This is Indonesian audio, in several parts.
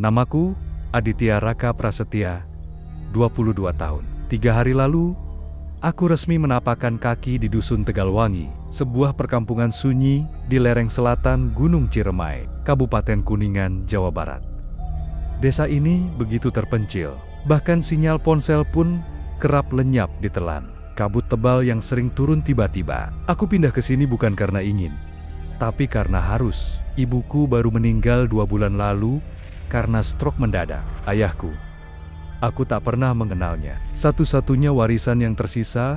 Namaku Aditya Raka Prasetya, 22 tahun. 3 hari lalu, aku resmi menapakkan kaki di Dusun Tegalwangi, sebuah perkampungan sunyi di lereng selatan Gunung Ciremai, Kabupaten Kuningan, Jawa Barat. Desa ini begitu terpencil, bahkan sinyal ponsel pun kerap lenyap ditelan. Kabut tebal yang sering turun tiba-tiba. Aku pindah ke sini bukan karena ingin, tapi karena harus. Ibuku baru meninggal 2 bulan lalu karena stroke mendadak. Ayahku, aku tak pernah mengenalnya. Satu-satunya warisan yang tersisa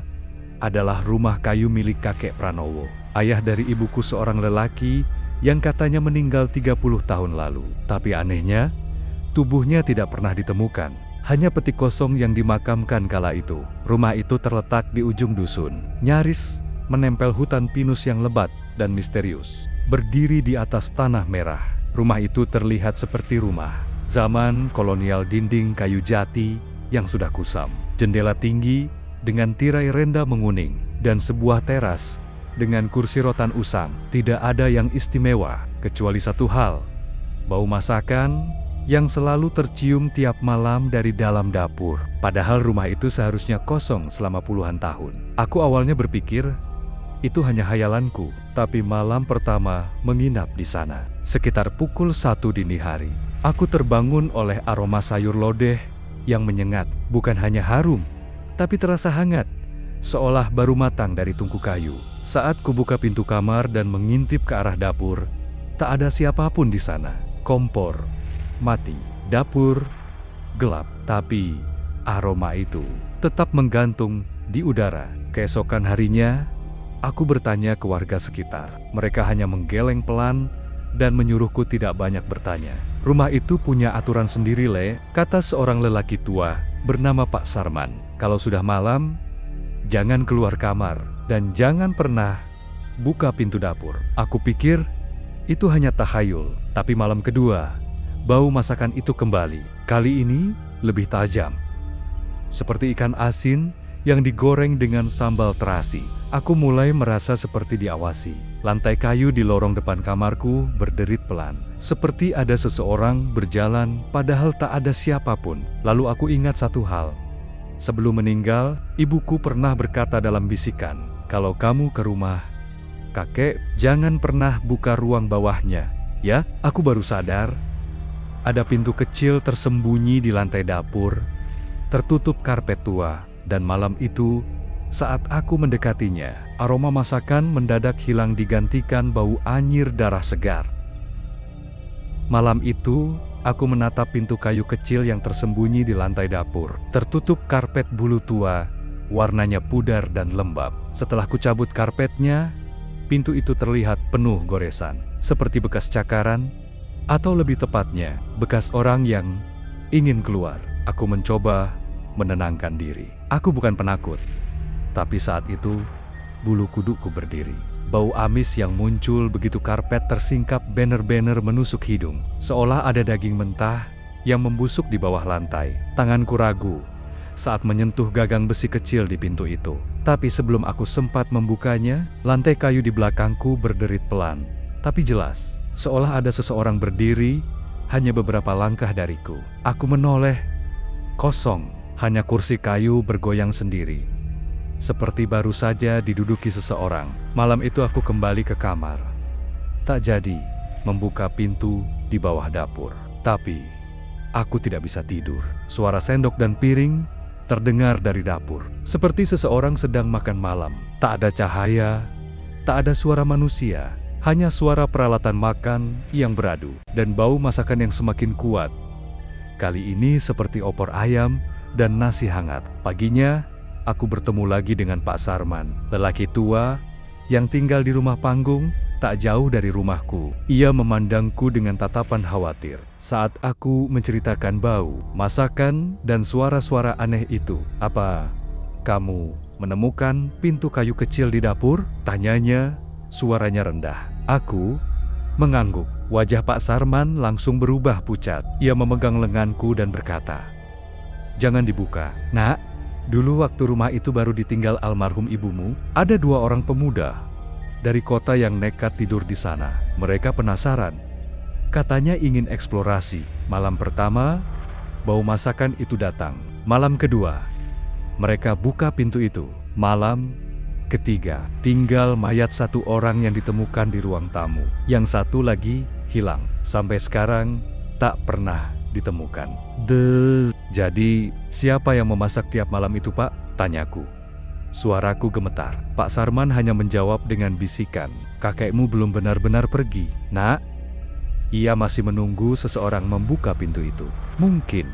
adalah rumah kayu milik kakek Pranowo, ayah dari ibuku, seorang lelaki yang katanya meninggal 30 tahun lalu. Tapi anehnya, tubuhnya tidak pernah ditemukan. Hanya peti kosong yang dimakamkan kala itu. Rumah itu terletak di ujung dusun, nyaris menempel hutan pinus yang lebat dan misterius. Berdiri di atas tanah merah, rumah itu terlihat seperti rumah zaman kolonial, dinding kayu jati yang sudah kusam, jendela tinggi dengan tirai renda menguning, dan sebuah teras dengan kursi rotan usang. Tidak ada yang istimewa, kecuali satu hal: bau masakan yang selalu tercium tiap malam dari dalam dapur. Padahal rumah itu seharusnya kosong selama puluhan tahun. Aku awalnya berpikir itu hanya hayalanku, tapi malam pertama menginap di sana, sekitar pukul 1 dini hari, aku terbangun oleh aroma sayur lodeh yang menyengat. Bukan hanya harum, tapi terasa hangat, seolah baru matang dari tungku kayu. Saat kubuka pintu kamar dan mengintip ke arah dapur, tak ada siapapun di sana. Kompor mati, dapur gelap, tapi aroma itu tetap menggantung di udara. Keesokan harinya, aku bertanya ke warga sekitar. Mereka hanya menggeleng pelan dan menyuruhku tidak banyak bertanya. Rumah itu punya aturan sendiri, Le, kata seorang lelaki tua bernama Pak Sarman. Kalau sudah malam, jangan keluar kamar dan jangan pernah buka pintu dapur. Aku pikir itu hanya tahayul, tapi malam kedua, bau masakan itu kembali. Kali ini lebih tajam, seperti ikan asin yang digoreng dengan sambal terasi. Aku mulai merasa seperti diawasi. Lantai kayu di lorong depan kamarku berderit pelan, seperti ada seseorang berjalan padahal tak ada siapapun. Lalu aku ingat satu hal. Sebelum meninggal, ibuku pernah berkata dalam bisikan, "Kalau kamu ke rumah kakek, jangan pernah buka ruang bawahnya." Ya, aku baru sadar ada pintu kecil tersembunyi di lantai dapur, tertutup karpet tua. Dan malam itu, saat aku mendekatinya, aroma masakan mendadak hilang digantikan bau anyir darah segar. Malam itu, aku menatap pintu kayu kecil yang tersembunyi di lantai dapur, tertutup karpet bulu tua, warnanya pudar dan lembab. Setelah kucabut karpetnya, pintu itu terlihat penuh goresan, seperti bekas cakaran, atau lebih tepatnya, bekas orang yang ingin keluar. Aku mencoba menenangkan diri. Aku bukan penakut, tapi saat itu, bulu kuduku berdiri. Bau amis yang muncul begitu karpet tersingkap banner-banner menusuk hidung, seolah ada daging mentah yang membusuk di bawah lantai. Tanganku ragu saat menyentuh gagang besi kecil di pintu itu. Tapi sebelum aku sempat membukanya, lantai kayu di belakangku berderit pelan, tapi jelas. Seolah ada seseorang berdiri hanya beberapa langkah dariku. Aku menoleh, kosong, hanya kursi kayu bergoyang sendiri, seperti baru saja diduduki seseorang. Malam itu aku kembali ke kamar. Tak jadi membuka pintu di bawah dapur. Tapi aku tidak bisa tidur. Suara sendok dan piring terdengar dari dapur, seperti seseorang sedang makan malam. Tak ada cahaya, tak ada suara manusia. Hanya suara peralatan makan yang beradu, dan bau masakan yang semakin kuat. Kali ini seperti opor ayam dan nasi hangat. Paginya, aku bertemu lagi dengan Pak Sarman, lelaki tua yang tinggal di rumah panggung tak jauh dari rumahku. Ia memandangku dengan tatapan khawatir saat aku menceritakan bau, masakan, dan suara-suara aneh itu. "Apa kamu menemukan pintu kayu kecil di dapur?" tanyanya, suaranya rendah. Aku mengangguk. Wajah Pak Sarman langsung berubah pucat. Ia memegang lenganku dan berkata, "Jangan dibuka, Nak. Dulu waktu rumah itu baru ditinggal almarhum ibumu, ada 2 orang pemuda dari kota yang nekat tidur di sana. Mereka penasaran Katanya ingin eksplorasi. Malam pertama, bau masakan itu datang. Malam kedua, mereka buka pintu itu. Malam ketiga, tinggal mayat satu orang yang ditemukan di ruang tamu. Yang satu lagi hilang. Sampai sekarang, tak pernah ditemukan. Jadi, siapa yang memasak tiap malam itu, Pak? Tanyaku. Suaraku gemetar. Pak Sarman hanya menjawab dengan bisikan. Kakekmu belum benar-benar pergi, Nak. Ia masih menunggu seseorang membuka pintu itu. Mungkin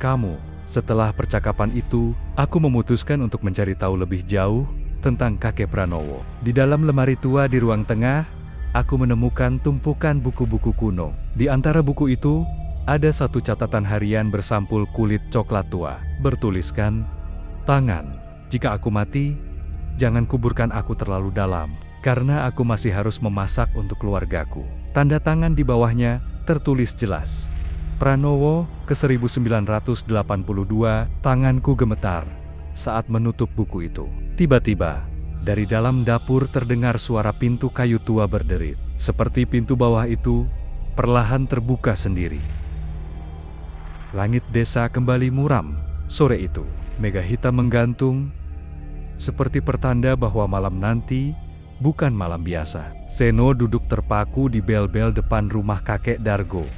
kamu. Setelah percakapan itu, aku memutuskan untuk mencari tahu lebih jauh tentang kakek Pranowo. Di dalam lemari tua di ruang tengah, aku menemukan tumpukan buku-buku kuno. Di antara buku itu, ada satu catatan harian bersampul kulit coklat tua, bertuliskan, "Tangan, jika aku mati, jangan kuburkan aku terlalu dalam, karena aku masih harus memasak untuk keluargaku." Tanda tangan di bawahnya tertulis jelas, Pranowo ke 1982. Tanganku gemetar saat menutup buku itu. Tiba-tiba, dari dalam dapur terdengar suara pintu kayu tua berderit. Seperti pintu bawah itu perlahan terbuka sendiri. Langit desa kembali muram. Sore itu, mega hitam menggantung, seperti pertanda bahwa malam nanti bukan malam biasa. Seno duduk terpaku di bel-bel depan rumah kakek Dargo.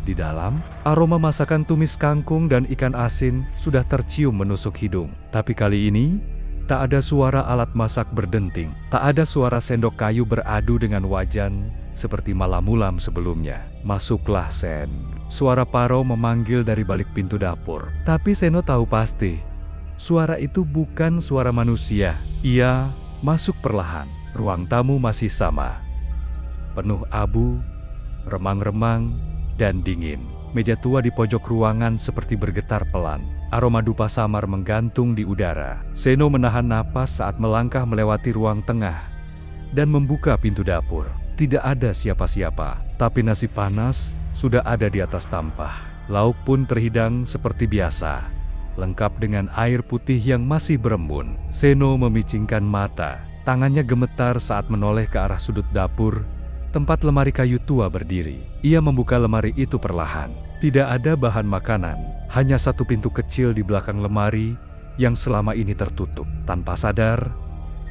Di dalam, aroma masakan tumis kangkung dan ikan asin sudah tercium menusuk hidung. Tapi kali ini, tak ada suara alat masak berdenting. Tak ada suara sendok kayu beradu dengan wajan seperti malam-malam sebelumnya. "Masuklah, Sen." Suara Paro memanggil dari balik pintu dapur. Tapi Seno tahu pasti, suara itu bukan suara manusia. Ia masuk perlahan. Ruang tamu masih sama. Penuh abu, remang-remang, dan dingin. Meja tua di pojok ruangan seperti bergetar pelan. Aroma dupa samar menggantung di udara. Seno menahan napas saat melangkah melewati ruang tengah dan membuka pintu dapur. Tidak ada siapa-siapa, tapi nasi panas sudah ada di atas tampah. Lauk pun terhidang seperti biasa, lengkap dengan air putih yang masih berembun. Seno memicingkan mata. Tangannya gemetar saat menoleh ke arah sudut dapur, tempat lemari kayu tua berdiri. Ia membuka lemari itu perlahan. Tidak ada bahan makanan, hanya satu pintu kecil di belakang lemari yang selama ini tertutup. Tanpa sadar,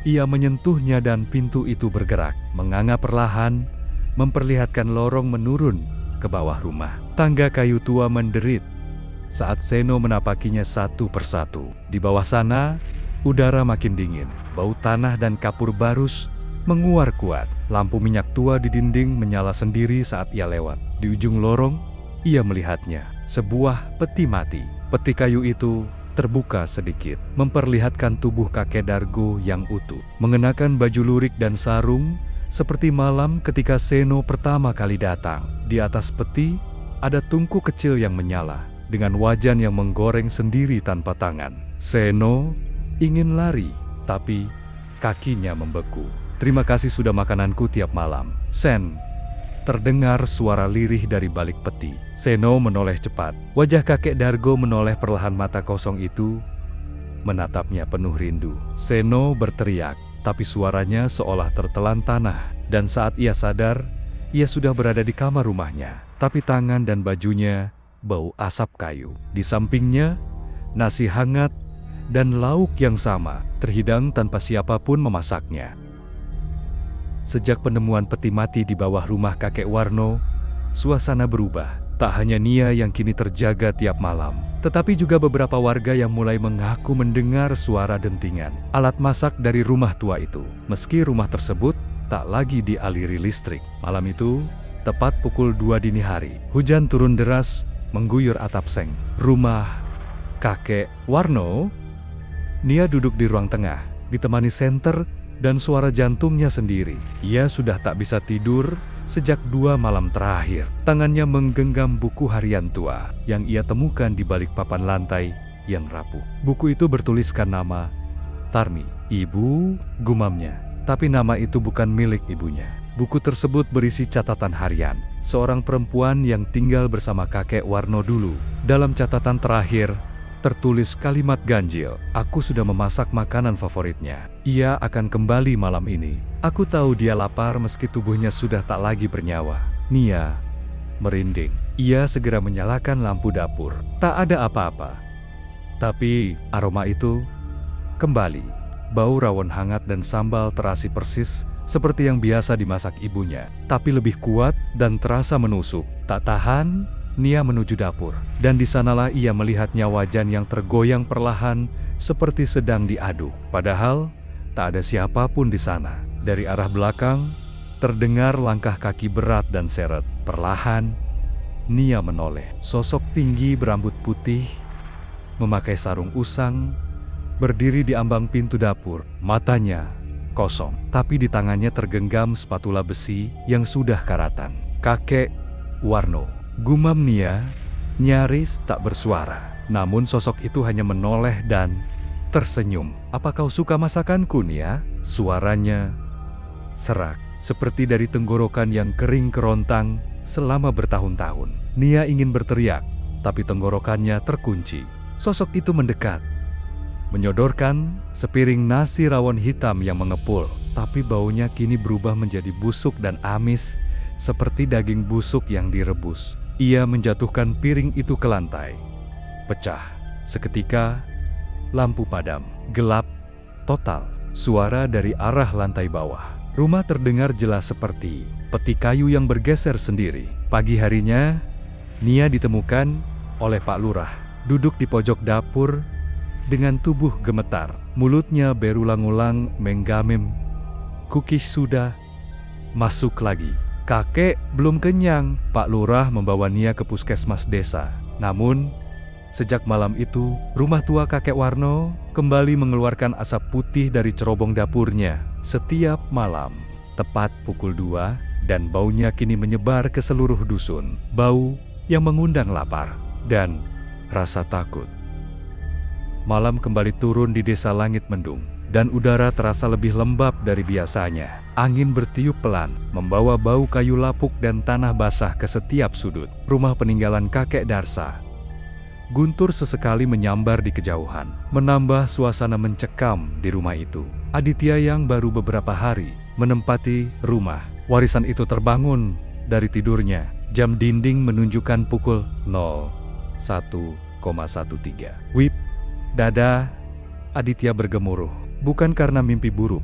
ia menyentuhnya dan pintu itu bergerak, menganga perlahan, memperlihatkan lorong menurun ke bawah rumah. Tangga kayu tua menderit saat Seno menapakinya satu persatu. Di bawah sana, udara makin dingin. Bau tanah dan kapur barus menguar kuat. Lampu minyak tua di dinding menyala sendiri saat ia lewat. Di ujung lorong, ia melihatnya. Sebuah peti mati. Peti kayu itu terbuka sedikit, memperlihatkan tubuh kakek Dargo yang utuh. Mengenakan baju lurik dan sarung, seperti malam ketika Seno pertama kali datang. Di atas peti, ada tungku kecil yang menyala, dengan wajan yang menggoreng sendiri tanpa tangan. Seno ingin lari, tapi kakinya membeku. "Terima kasih sudah makananku tiap malam, Sen." Terdengar suara lirih dari balik peti. Seno menoleh cepat. Wajah kakek Dargo menoleh perlahan, mata kosong itu menatapnya penuh rindu. Seno berteriak, tapi suaranya seolah tertelan tanah. Dan saat ia sadar, ia sudah berada di kamar rumahnya. Tapi tangan dan bajunya bau asap kayu. Di sampingnya, nasi hangat dan lauk yang sama, terhidang tanpa siapapun memasaknya. Sejak penemuan peti mati di bawah rumah kakek Warno, suasana berubah. Tak hanya Nia yang kini terjaga tiap malam, tetapi juga beberapa warga yang mulai mengaku mendengar suara dentingan alat masak dari rumah tua itu. Meski rumah tersebut tak lagi dialiri listrik. Malam itu, tepat pukul 2 dini hari, hujan turun deras mengguyur atap seng rumah kakek Warno. Nia duduk di ruang tengah, ditemani senter dan suara jantungnya sendiri. Ia sudah tak bisa tidur sejak 2 malam terakhir. Tangannya menggenggam buku harian tua yang ia temukan di balik papan lantai yang rapuh. Buku itu bertuliskan nama Tarmi. "Ibu," gumamnya. Tapi nama itu bukan milik ibunya. Buku tersebut berisi catatan harian seorang perempuan yang tinggal bersama kakek Warno dulu. Dalam catatan terakhir, tertulis kalimat ganjil, "Aku sudah memasak makanan favoritnya. Ia akan kembali malam ini. Aku tahu dia lapar meski tubuhnya sudah tak lagi bernyawa." Nia merinding. Ia segera menyalakan lampu dapur. Tak ada apa-apa. Tapi aroma itu kembali. Bau rawon hangat dan sambal terasi persis seperti yang biasa dimasak ibunya, tapi lebih kuat dan terasa menusuk. Tak tahan, Nia menuju dapur. Dan di sanalah ia melihatnya wajan yang tergoyang perlahan seperti sedang diaduk. Padahal tak ada siapapun di sana. Dari arah belakang terdengar langkah kaki berat dan seret. Perlahan Nia menoleh. Sosok tinggi berambut putih, memakai sarung usang, berdiri di ambang pintu dapur. Matanya kosong, tapi di tangannya tergenggam spatula besi yang sudah karatan. "Kakek Warno," gumam Nia, nyaris tak bersuara. Namun sosok itu hanya menoleh dan tersenyum. "Apa kau suka masakanku, Nia?" Suaranya serak, seperti dari tenggorokan yang kering kerontang selama bertahun-tahun. Nia ingin berteriak, tapi tenggorokannya terkunci. Sosok itu mendekat, menyodorkan sepiring nasi rawon hitam yang mengepul, tapi baunya kini berubah menjadi busuk dan amis, seperti daging busuk yang direbus. Ia menjatuhkan piring itu ke lantai. Pecah. Seketika, lampu padam. Gelap total. Suara dari arah lantai bawah. Rumah terdengar jelas seperti peti kayu yang bergeser sendiri. Pagi harinya, Nia ditemukan oleh Pak Lurah, duduk di pojok dapur dengan tubuh gemetar. Mulutnya berulang-ulang menggamim, "Kukis sudah masuk lagi." "Kakek belum kenyang." Pak Lurah membawa Nia ke puskesmas desa. Namun, sejak malam itu, rumah tua kakek Warno kembali mengeluarkan asap putih dari cerobong dapurnya setiap malam, tepat pukul 2, dan baunya kini menyebar ke seluruh dusun. Bau yang mengundang lapar dan rasa takut. Malam kembali turun di desa Langit Mendung, dan udara terasa lebih lembab dari biasanya. Angin bertiup pelan, membawa bau kayu lapuk dan tanah basah ke setiap sudut. Rumah peninggalan kakek Darsa guntur sesekali menyambar di kejauhan, menambah suasana mencekam di rumah itu. Aditya yang baru beberapa hari menempati rumah warisan itu terbangun dari tidurnya. Jam dinding menunjukkan pukul 01,13. "Wip, dada." Aditya bergemuruh, bukan karena mimpi buruk,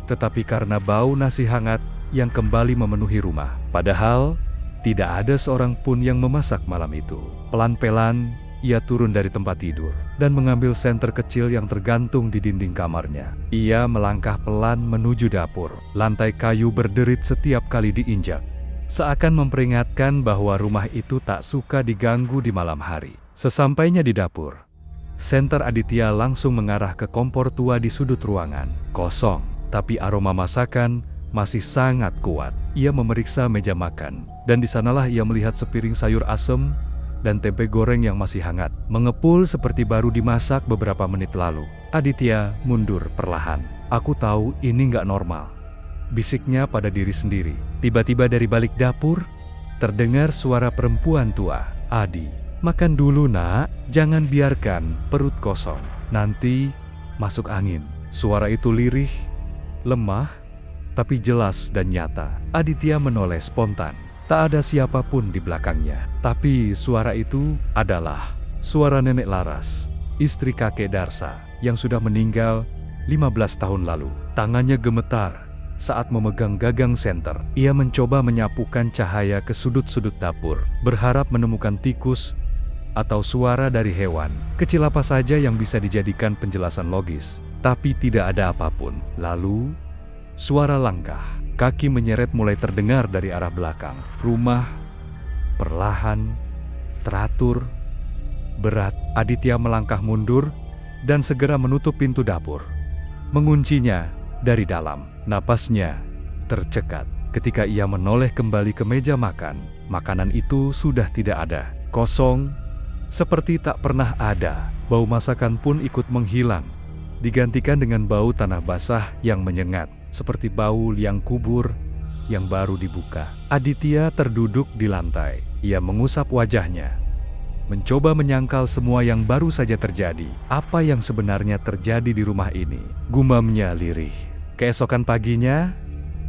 tetapi karena bau nasi hangat yang kembali memenuhi rumah. Padahal tidak ada seorang pun yang memasak malam itu. Pelan-pelan ia turun dari tempat tidur dan mengambil senter kecil yang tergantung di dinding kamarnya. Ia melangkah pelan menuju dapur. Lantai kayu berderit setiap kali diinjak, seakan memperingatkan bahwa rumah itu tak suka diganggu di malam hari. Sesampainya di dapur, senter Aditya langsung mengarah ke kompor tua di sudut ruangan. Kosong, tapi aroma masakan masih sangat kuat. Ia memeriksa meja makan, dan di sanalah ia melihat sepiring sayur asem dan tempe goreng yang masih hangat, mengepul seperti baru dimasak beberapa menit lalu. Aditya mundur perlahan. "Aku tahu ini nggak normal," bisiknya pada diri sendiri. Tiba-tiba dari balik dapur, terdengar suara perempuan tua. "Adi, makan dulu nak, jangan biarkan perut kosong, nanti masuk angin." Suara itu lirih, lemah, tapi jelas dan nyata. Aditya menoleh spontan. Tak ada siapapun di belakangnya. Tapi suara itu adalah suara Nenek Laras, istri kakek Darsa, yang sudah meninggal 15 tahun lalu. Tangannya gemetar saat memegang gagang senter. Ia mencoba menyapukan cahaya ke sudut-sudut dapur, berharap menemukan tikus atau suara dari hewan kecil apa saja yang bisa dijadikan penjelasan logis. Tapi tidak ada apapun. Lalu, suara langkah kaki menyeret mulai terdengar dari arah belakang. Rumah perlahan teratur, berat. Aditya melangkah mundur dan segera menutup pintu dapur, menguncinya dari dalam. Napasnya tercekat ketika ia menoleh kembali ke meja makan. Makanan itu sudah tidak ada, kosong, seperti tak pernah ada. Bau masakan pun ikut menghilang, digantikan dengan bau tanah basah yang menyengat, seperti bau liang kubur yang baru dibuka. Aditya terduduk di lantai. Ia mengusap wajahnya, mencoba menyangkal semua yang baru saja terjadi. Apa yang sebenarnya terjadi di rumah ini? Gumamnya lirih. Keesokan paginya,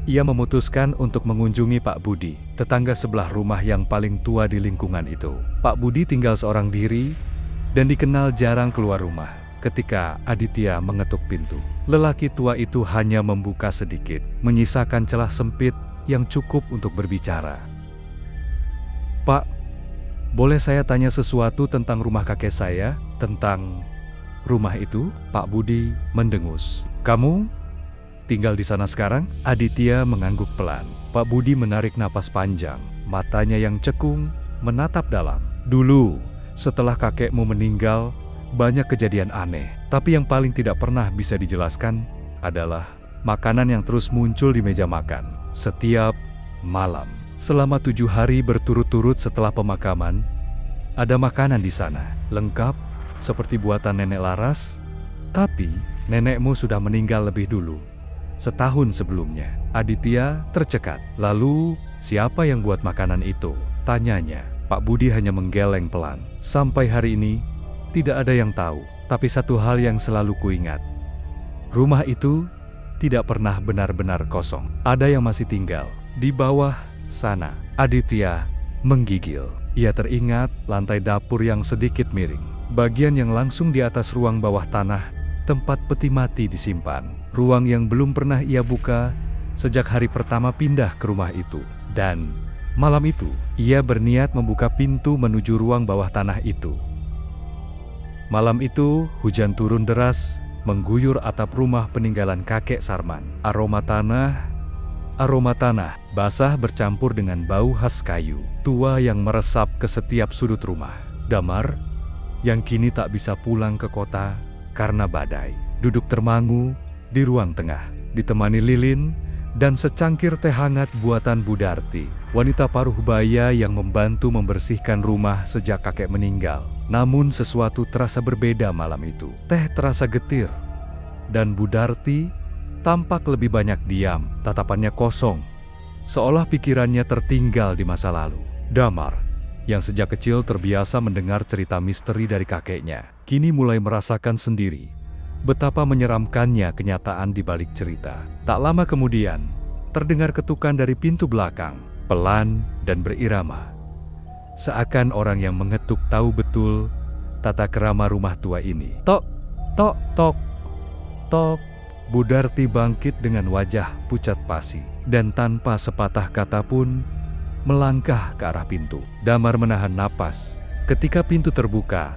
ia memutuskan untuk mengunjungi Pak Budi, tetangga sebelah rumah yang paling tua di lingkungan itu. Pak Budi tinggal seorang diri dan dikenal jarang keluar rumah. Ketika Aditya mengetuk pintu, lelaki tua itu hanya membuka sedikit, menyisakan celah sempit yang cukup untuk berbicara. "Pak, boleh saya tanya sesuatu tentang rumah kakek saya? Tentang rumah itu?" Pak Budi mendengus. "Kamu tinggal di sana sekarang?" Aditya mengangguk pelan. Pak Budi menarik napas panjang, matanya yang cekung menatap dalam. "Dulu, setelah kakekmu meninggal, banyak kejadian aneh. Tapi yang paling tidak pernah bisa dijelaskan adalah makanan yang terus muncul di meja makan setiap malam. Selama 7 hari berturut-turut setelah pemakaman, ada makanan di sana, lengkap seperti buatan nenek Laras. Tapi nenekmu sudah meninggal lebih dulu, setahun sebelumnya." Aditya tercekat. "Lalu, siapa yang buat makanan itu?" tanyanya. Pak Budi hanya menggeleng pelan. "Sampai hari ini, tidak ada yang tahu. Tapi satu hal yang selalu kuingat. Rumah itu tidak pernah benar-benar kosong. Ada yang masih tinggal di bawah sana." Aditya menggigil. Ia teringat lantai dapur yang sedikit miring. Bagian yang langsung di atas ruang bawah tanah, tempat peti mati disimpan. Ruang yang belum pernah ia buka sejak hari pertama pindah ke rumah itu. Dan malam itu, ia berniat membuka pintu menuju ruang bawah tanah itu. Malam itu, hujan turun deras, mengguyur atap rumah peninggalan kakek Sarman. Aroma tanah basah bercampur dengan bau khas kayu tua yang meresap ke setiap sudut rumah. Damar, yang kini tak bisa pulang ke kota karena badai, duduk termangu di ruang tengah, ditemani lilin dan secangkir teh hangat buatan Bu Darti, wanita paruh baya yang membantu membersihkan rumah sejak kakek meninggal. Namun sesuatu terasa berbeda malam itu. Teh terasa getir, dan Bu Darti tampak lebih banyak diam, tatapannya kosong, seolah pikirannya tertinggal di masa lalu. Damar, yang sejak kecil terbiasa mendengar cerita misteri dari kakeknya, kini mulai merasakan sendiri betapa menyeramkannya kenyataan di balik cerita. Tak lama kemudian, terdengar ketukan dari pintu belakang, pelan dan berirama. Seakan orang yang mengetuk tahu betul tata krama rumah tua ini. "Tok, tok, tok, tok." Bu Darti bangkit dengan wajah pucat pasi, dan tanpa sepatah kata pun melangkah ke arah pintu. Damar menahan napas. Ketika pintu terbuka,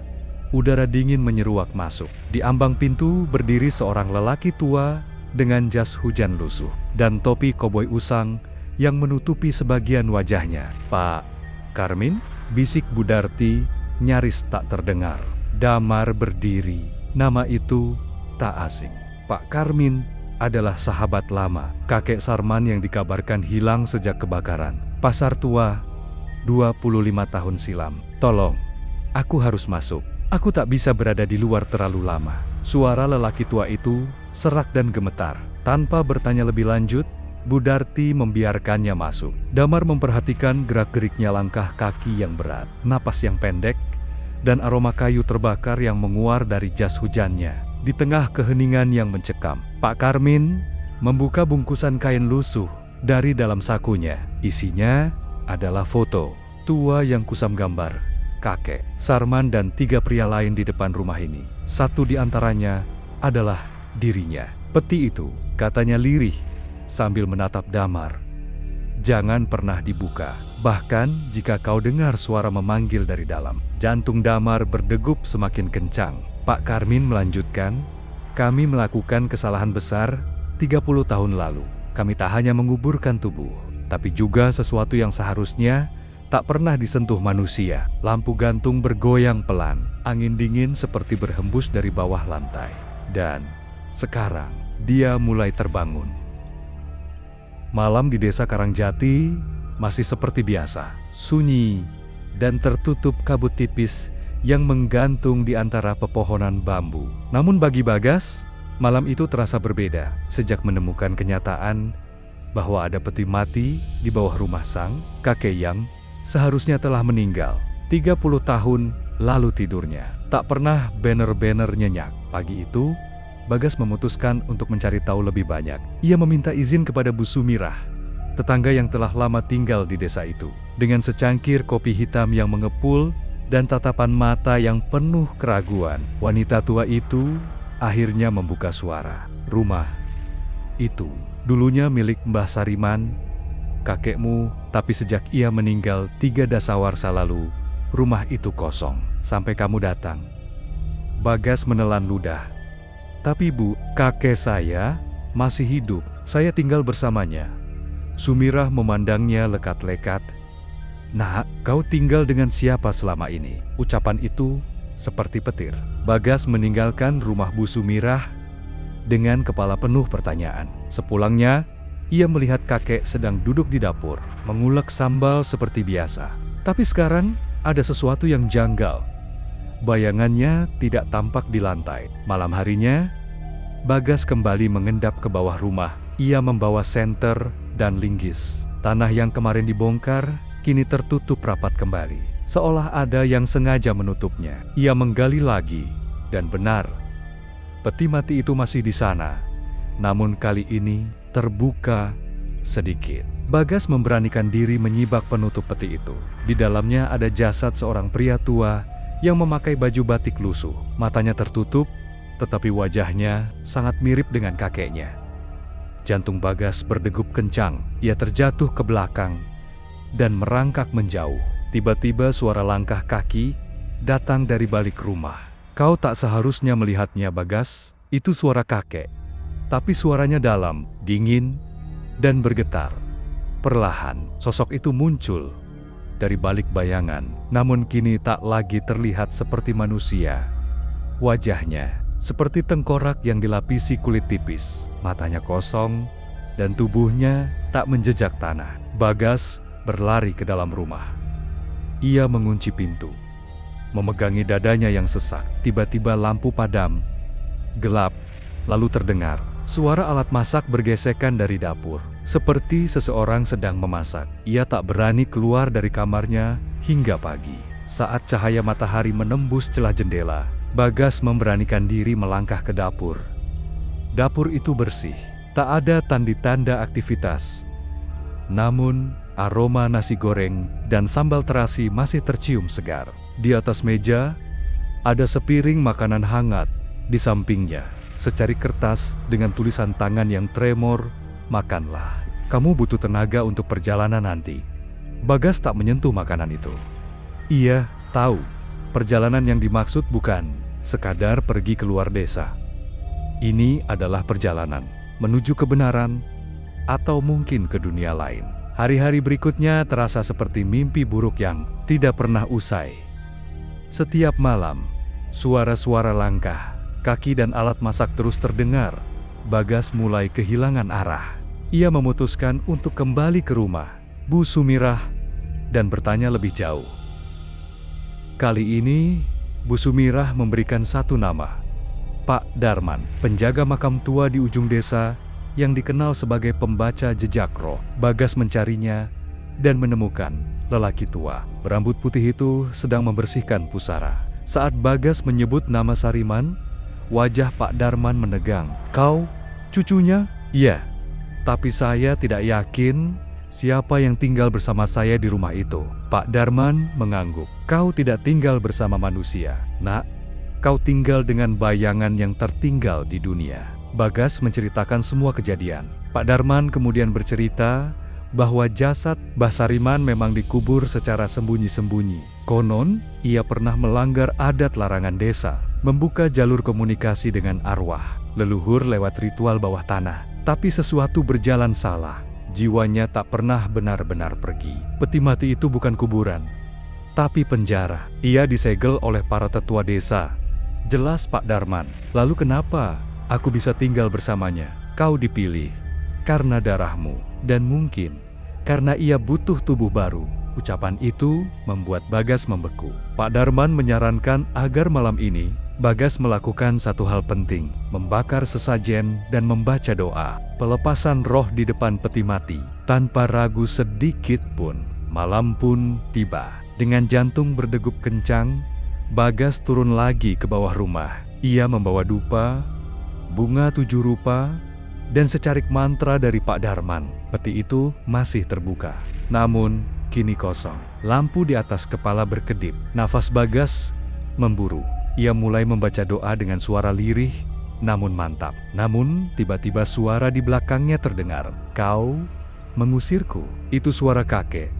udara dingin menyeruak masuk. Di ambang pintu berdiri seorang lelaki tua dengan jas hujan lusuh dan topi koboi usang yang menutupi sebagian wajahnya. "Pak Karmin?" bisik Bu Darti nyaris tak terdengar. Damar berdiri. Nama itu tak asing. Pak Karmin adalah sahabat lama kakek Sarman yang dikabarkan hilang sejak kebakaran pasar tua 25 tahun silam. "Tolong, aku harus masuk. Aku tak bisa berada di luar terlalu lama." Suara lelaki tua itu serak dan gemetar. Tanpa bertanya lebih lanjut, Bu Darti membiarkannya masuk. Damar memperhatikan gerak-geriknya langkah kaki yang berat, napas yang pendek, dan aroma kayu terbakar yang menguar dari jas hujannya. Di tengah keheningan yang mencekam, Pak Karmin membuka bungkusan kain lusuh dari dalam sakunya. Isinya adalah foto tua yang kusam gambar kakek Sarman dan 3 pria lain di depan rumah ini. Satu di antaranya adalah dirinya. "Peti itu," katanya lirih sambil menatap Damar, "jangan pernah dibuka. Bahkan jika kau dengar suara memanggil dari dalam." Jantung Damar berdegup semakin kencang. Pak Karmin melanjutkan, "Kami melakukan kesalahan besar 30 tahun lalu. Kami tak hanya menguburkan tubuh, tapi juga sesuatu yang seharusnya tak pernah disentuh manusia." Lampu gantung bergoyang pelan, angin dingin seperti berhembus dari bawah lantai. Dan sekarang dia mulai terbangun. Malam di desa Karangjati masih seperti biasa, sunyi dan tertutup kabut tipis yang menggantung di antara pepohonan bambu. Namun bagi Bagas, malam itu terasa berbeda sejak menemukan kenyataan bahwa ada peti mati di bawah rumah sang kakek yang seharusnya telah meninggal 30 tahun lalu tidurnya. Tak pernah banner-banner nyenyak. Pagi itu, Bagas memutuskan untuk mencari tahu lebih banyak. Ia meminta izin kepada Bu Sumirah, tetangga yang telah lama tinggal di desa itu. Dengan secangkir kopi hitam yang mengepul dan tatapan mata yang penuh keraguan, wanita tua itu akhirnya membuka suara. Rumah itu dulunya milik Mbah Sariman, kakekmu, tapi sejak ia meninggal 3 dasawarsa lalu, rumah itu kosong sampai kamu datang. Bagas menelan ludah. Tapi Bu, kakek saya masih hidup. Saya tinggal bersamanya. Sumirah memandangnya lekat-lekat. Nak, kau tinggal dengan siapa selama ini? Ucapan itu seperti petir. Bagas meninggalkan rumah Bu Sumirah dengan kepala penuh pertanyaan. Sepulangnya, ia melihat kakek sedang duduk di dapur, mengulek sambal seperti biasa. Tapi sekarang ada sesuatu yang janggal. Bayangannya tidak tampak di lantai. Malam harinya, Bagas kembali mengendap ke bawah rumah. Ia membawa senter dan linggis. Tanah yang kemarin dibongkar kini tertutup rapat kembali, seolah ada yang sengaja menutupnya. Ia menggali lagi, dan benar, peti mati itu masih di sana. Namun kali ini terbuka sedikit. Bagas memberanikan diri menyibak penutup peti itu. Di dalamnya ada jasad seorang pria tua yang memakai baju batik lusuh. Matanya tertutup, tetapi wajahnya sangat mirip dengan kakeknya. Jantung Bagas berdegup kencang. Ia terjatuh ke belakang dan merangkak menjauh. Tiba-tiba suara langkah kaki datang dari balik rumah. Kau tak seharusnya melihatnya, Bagas. Itu suara kakek. Tapi suaranya dalam, dingin, dan bergetar. Perlahan, sosok itu muncul dari balik bayangan, namun kini tak lagi terlihat seperti manusia. Wajahnya seperti tengkorak yang dilapisi kulit tipis, matanya kosong, dan tubuhnya tak menjejak tanah. Bagas berlari ke dalam rumah. Ia mengunci pintu, memegangi dadanya yang sesak. Tiba-tiba lampu padam, gelap, lalu terdengar suara alat masak bergesekan dari dapur, seperti seseorang sedang memasak. Ia tak berani keluar dari kamarnya hingga pagi. Saat cahaya matahari menembus celah jendela, Bagas memberanikan diri melangkah ke dapur. Dapur itu bersih, tak ada tanda-tanda aktivitas. Namun, aroma nasi goreng dan sambal terasi masih tercium segar. Di atas meja, ada sepiring makanan hangat. Di sampingnya, secari kertas dengan tulisan tangan yang tremor, "Makanlah. Kamu butuh tenaga untuk perjalanan nanti." Bagas tak menyentuh makanan itu. Ia tahu, perjalanan yang dimaksud bukan sekadar pergi keluar desa. Ini adalah perjalanan menuju kebenaran atau mungkin ke dunia lain. Hari-hari berikutnya terasa seperti mimpi buruk yang tidak pernah usai. Setiap malam, suara-suara langkah, kaki dan alat masak terus terdengar. Bagas mulai kehilangan arah. Ia memutuskan untuk kembali ke rumah Bu Sumirah dan bertanya lebih jauh. Kali ini, Bu Sumirah memberikan satu nama, Pak Darman, penjaga makam tua di ujung desa yang dikenal sebagai pembaca jejak roh. Bagas mencarinya dan menemukan lelaki tua berambut putih itu sedang membersihkan pusara. Saat Bagas menyebut nama Sariman, wajah Pak Darman menegang. "Kau cucunya?" "Iya, tapi saya tidak yakin siapa yang tinggal bersama saya di rumah itu." Pak Darman mengangguk. "Kau tidak tinggal bersama manusia, Nak. Kau tinggal dengan bayangan yang tertinggal di dunia." Bagas menceritakan semua kejadian. Pak Darman kemudian bercerita bahwa jasad Mbah Sariman memang dikubur secara sembunyi-sembunyi. Konon, ia pernah melanggar adat larangan desa, membuka jalur komunikasi dengan arwah leluhur lewat ritual bawah tanah. Tapi sesuatu berjalan salah. Jiwanya tak pernah benar-benar pergi. Peti mati itu bukan kuburan, tapi penjara. Ia disegel oleh para tetua desa. Jelas Pak Darman. "Lalu kenapa aku bisa tinggal bersamanya?" "Kau dipilih karena darahmu, dan mungkin karena ia butuh tubuh baru." Ucapan itu membuat Bagas membeku. Pak Darman menyarankan agar malam ini Bagas melakukan satu hal penting, membakar sesajen dan membaca doa pelepasan roh di depan peti mati. Tanpa ragu sedikit pun, malam pun tiba. Dengan jantung berdegup kencang, Bagas turun lagi ke bawah rumah. Ia membawa dupa, bunga 7 rupa, dan secarik mantra dari Pak Darman. Peti itu masih terbuka, namun kini kosong. Lampu di atas kepala berkedip. Nafas Bagas memburu. Ia mulai membaca doa dengan suara lirih, namun mantap. Namun, tiba-tiba suara di belakangnya terdengar. "Kau mengusirku." Itu suara kakek.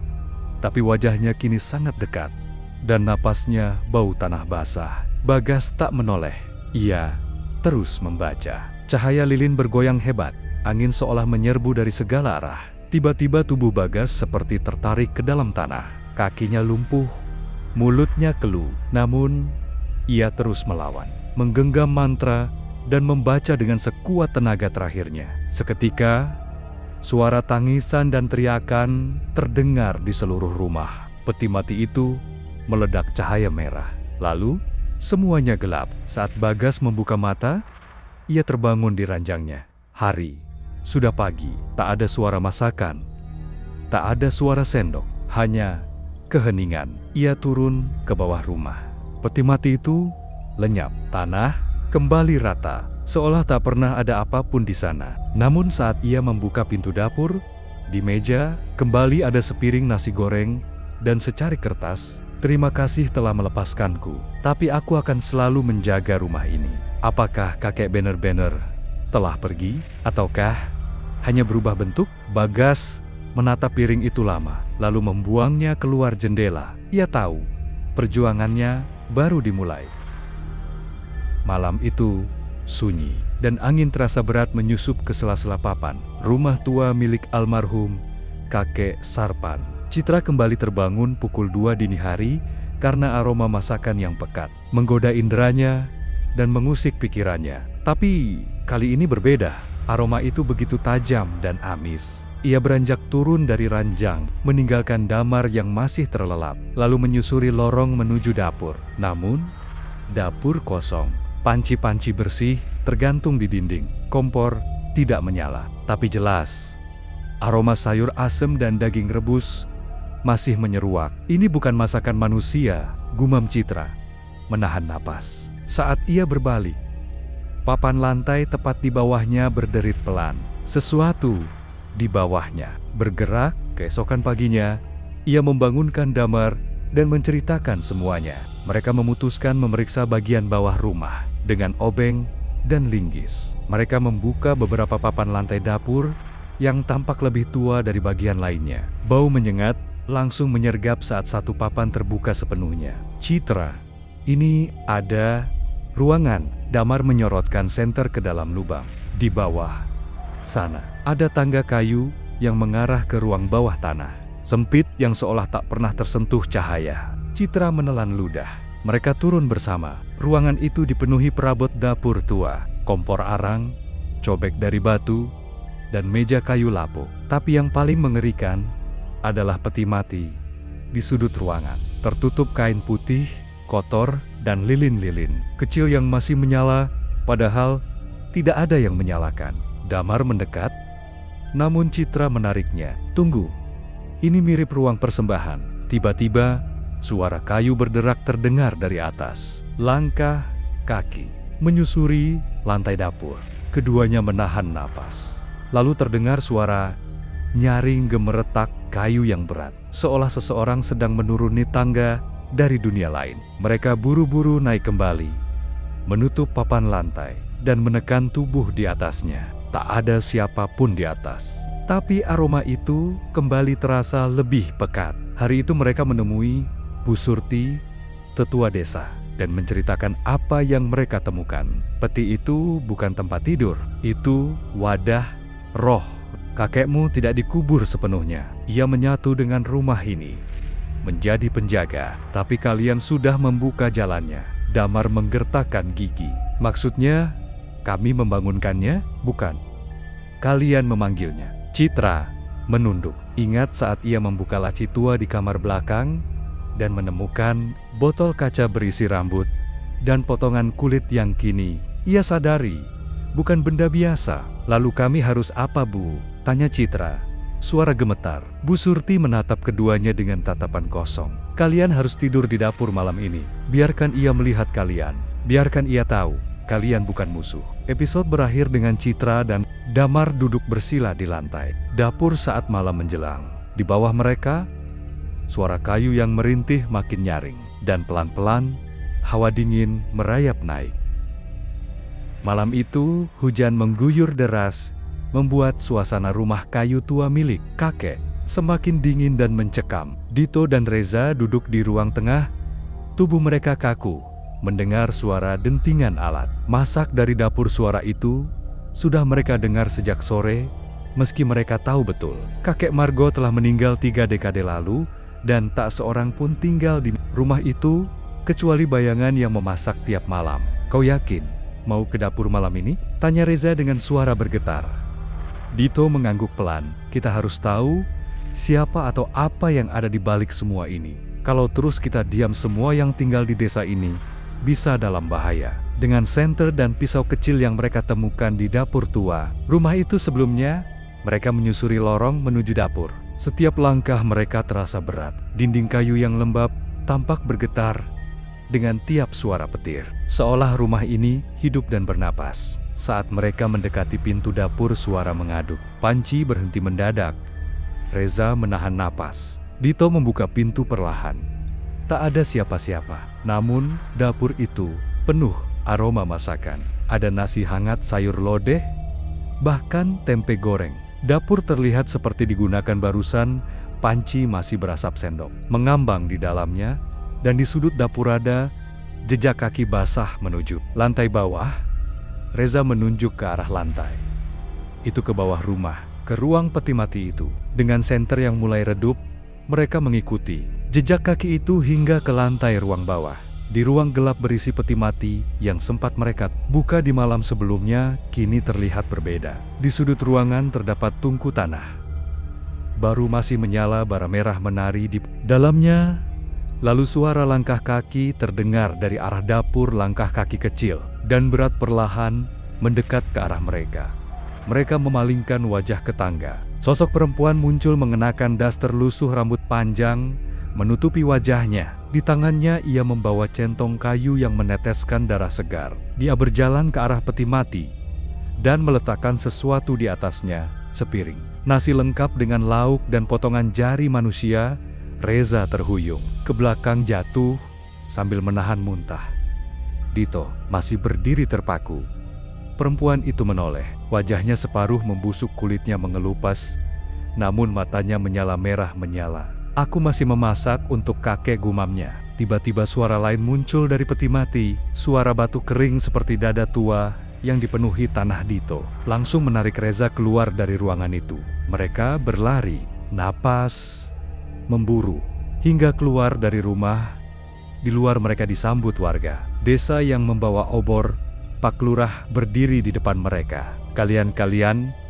Tapi wajahnya kini sangat dekat, dan napasnya bau tanah basah. Bagas tak menoleh. Ia terus membaca. Cahaya lilin bergoyang hebat. Angin seolah menyerbu dari segala arah. Tiba-tiba tubuh Bagas seperti tertarik ke dalam tanah. Kakinya lumpuh, mulutnya keluh. Namun, ia terus melawan, menggenggam mantra, dan membaca dengan sekuat tenaga terakhirnya. Seketika, suara tangisan dan teriakan terdengar di seluruh rumah. Peti mati itu meledak cahaya merah. Lalu, semuanya gelap. Saat Bagas membuka mata, ia terbangun di ranjangnya. Hari sudah pagi, tak ada suara masakan, tak ada suara sendok, hanya keheningan. Ia turun ke bawah rumah. Peti mati itu lenyap. Tanah kembali rata, seolah tak pernah ada apapun di sana. Namun saat ia membuka pintu dapur, di meja kembali ada sepiring nasi goreng dan secarik kertas. "Terima kasih telah melepaskanku, tapi aku akan selalu menjaga rumah ini." Apakah kakek benar-benar telah pergi, ataukah hanya berubah bentuk? Bagas menatap piring itu lama, lalu membuangnya keluar jendela. Ia tahu, perjuangannya baru dimulai. Malam itu sunyi, dan angin terasa berat menyusup ke sela-sela papan. Rumah tua milik almarhum kakek Sarpan. Citra kembali terbangun pukul 2 dini hari karena aroma masakan yang pekat menggoda inderanya dan mengusik pikirannya. Tapi kali ini berbeda. Aroma itu begitu tajam dan amis. Ia beranjak turun dari ranjang, meninggalkan Damar yang masih terlelap, lalu menyusuri lorong menuju dapur. Namun, dapur kosong. Panci-panci bersih tergantung di dinding. Kompor tidak menyala. Tapi jelas, aroma sayur asem dan daging rebus masih menyeruak. "Ini bukan masakan manusia," gumam Citra, menahan napas. Saat ia berbalik, papan lantai tepat di bawahnya berderit pelan. Sesuatu di bawahnya bergerak. Keesokan paginya, ia membangunkan Damar dan menceritakan semuanya. Mereka memutuskan memeriksa bagian bawah rumah dengan obeng dan linggis. Mereka membuka beberapa papan lantai dapur yang tampak lebih tua dari bagian lainnya. Bau menyengat langsung menyergap saat satu papan terbuka sepenuhnya. "Citra, ini ada ruangan." Damar menyorotkan senter ke dalam lubang. Di bawah sana, ada tangga kayu yang mengarah ke ruang bawah tanah. Sempit yang seolah tak pernah tersentuh cahaya. Citra menelan ludah. Mereka turun bersama. Ruangan itu dipenuhi perabot dapur tua, kompor arang, cobek dari batu, dan meja kayu lapuk. Tapi yang paling mengerikan adalah peti mati di sudut ruangan. Tertutup kain putih, kotor, dan lilin-lilin kecil yang masih menyala, padahal tidak ada yang menyalakan. Damar mendekat, namun Citra menariknya. "Tunggu, ini mirip ruang persembahan." Tiba-tiba, suara kayu berderak terdengar dari atas. Langkah kaki menyusuri lantai dapur. Keduanya menahan napas. Lalu terdengar suara nyaring gemeretak kayu yang berat, seolah seseorang sedang menuruni tangga dari dunia lain. Mereka buru-buru naik kembali, menutup papan lantai, dan menekan tubuh di atasnya. Tak ada siapapun di atas. Tapi aroma itu kembali terasa lebih pekat. Hari itu mereka menemui Bu Surti, tetua desa, dan menceritakan apa yang mereka temukan. Peti itu bukan tempat tidur, itu wadah roh. Kakekmu tidak dikubur sepenuhnya. Ia menyatu dengan rumah ini, menjadi penjaga. Tapi kalian sudah membuka jalannya. Damar menggertakkan gigi. "Maksudnya, kami membangunkannya? Bukan. Kalian memanggilnya." Citra menunduk. Ingat saat ia membuka laci tua di kamar belakang dan menemukan botol kaca berisi rambut dan potongan kulit yang kini ia sadari bukan benda biasa. "Lalu kami harus apa, Bu?" tanya Citra. Suara gemetar. Bu Surti menatap keduanya dengan tatapan kosong. "Kalian harus tidur di dapur malam ini. Biarkan ia melihat kalian. Biarkan ia tahu kalian bukan musuh. Episode berakhir dengan Citra dan Damar duduk bersila di lantai dapur saat malam menjelang. Di bawah mereka, suara kayu yang merintih makin nyaring, dan pelan-pelan, hawa dingin merayap naik. Malam itu, hujan mengguyur deras, membuat suasana rumah kayu tua milik kakek semakin dingin dan mencekam. Dito dan Reza duduk di ruang tengah, tubuh mereka kaku, mendengar suara dentingan alat masak dari dapur. Suara itu sudah mereka dengar sejak sore, meski mereka tahu betul kakek Margo telah meninggal 3 dekade lalu, dan tak seorang pun tinggal di rumah itu, kecuali bayangan yang memasak tiap malam. Kau yakin mau ke dapur malam ini? Tanya Reza dengan suara bergetar. Dito mengangguk pelan. Kita harus tahu siapa atau apa yang ada di balik semua ini. Kalau terus kita diam, semua yang tinggal di desa ini bisa dalam bahaya. Dengan senter dan pisau kecil yang mereka temukan di dapur tua rumah itu sebelumnya, mereka menyusuri lorong menuju dapur. Setiap langkah mereka terasa berat. Dinding kayu yang lembab tampak bergetar dengan tiap suara petir, seolah rumah ini hidup dan bernapas. Saat mereka mendekati pintu dapur, suara mengaduk. Panci berhenti mendadak. Reza menahan napas. Dito membuka pintu perlahan. Tak ada siapa-siapa. Namun, dapur itu penuh aroma masakan. Ada nasi hangat, sayur lodeh, bahkan tempe goreng. Dapur terlihat seperti digunakan barusan. Panci masih berasap sendok mengambang di dalamnya. Dan di sudut dapur ada jejak kaki basah menuju lantai bawah. Reza menunjuk ke arah lantai itu, ke bawah rumah, ke ruang peti mati itu. Dengan senter yang mulai redup, mereka mengikuti jejak kaki itu hingga ke lantai ruang bawah. Di ruang gelap berisi peti mati yang sempat mereka buka di malam sebelumnya, kini terlihat berbeda. Di sudut ruangan terdapat tungku tanah baru masih menyala, bara merah menari di dalamnya. Lalu suara langkah kaki terdengar dari arah dapur, langkah kaki kecil dan berat perlahan mendekat ke arah mereka. Mereka memalingkan wajah ke tangga. Sosok perempuan muncul mengenakan daster lusuh, rambut panjang menutupi wajahnya. Di tangannya ia membawa centong kayu yang meneteskan darah segar. Dia berjalan ke arah peti mati dan meletakkan sesuatu di atasnya, sepiring nasi lengkap dengan lauk dan potongan jari manusia. Reza terhuyung ke belakang, jatuh sambil menahan muntah. Dito masih berdiri terpaku. Perempuan itu menoleh. Wajahnya separuh membusuk, kulitnya mengelupas, namun matanya menyala merah menyala. Aku masih memasak untuk kakek, gumamnya. Tiba-tiba suara lain muncul dari peti mati. Suara batu kering seperti dada tua yang dipenuhi tanah. Dito langsung menarik Reza keluar dari ruangan itu. Mereka berlari, napas memburu, hingga keluar dari rumah. Di luar mereka disambut warga desa yang membawa obor. Pak Lurah berdiri di depan mereka. Kalian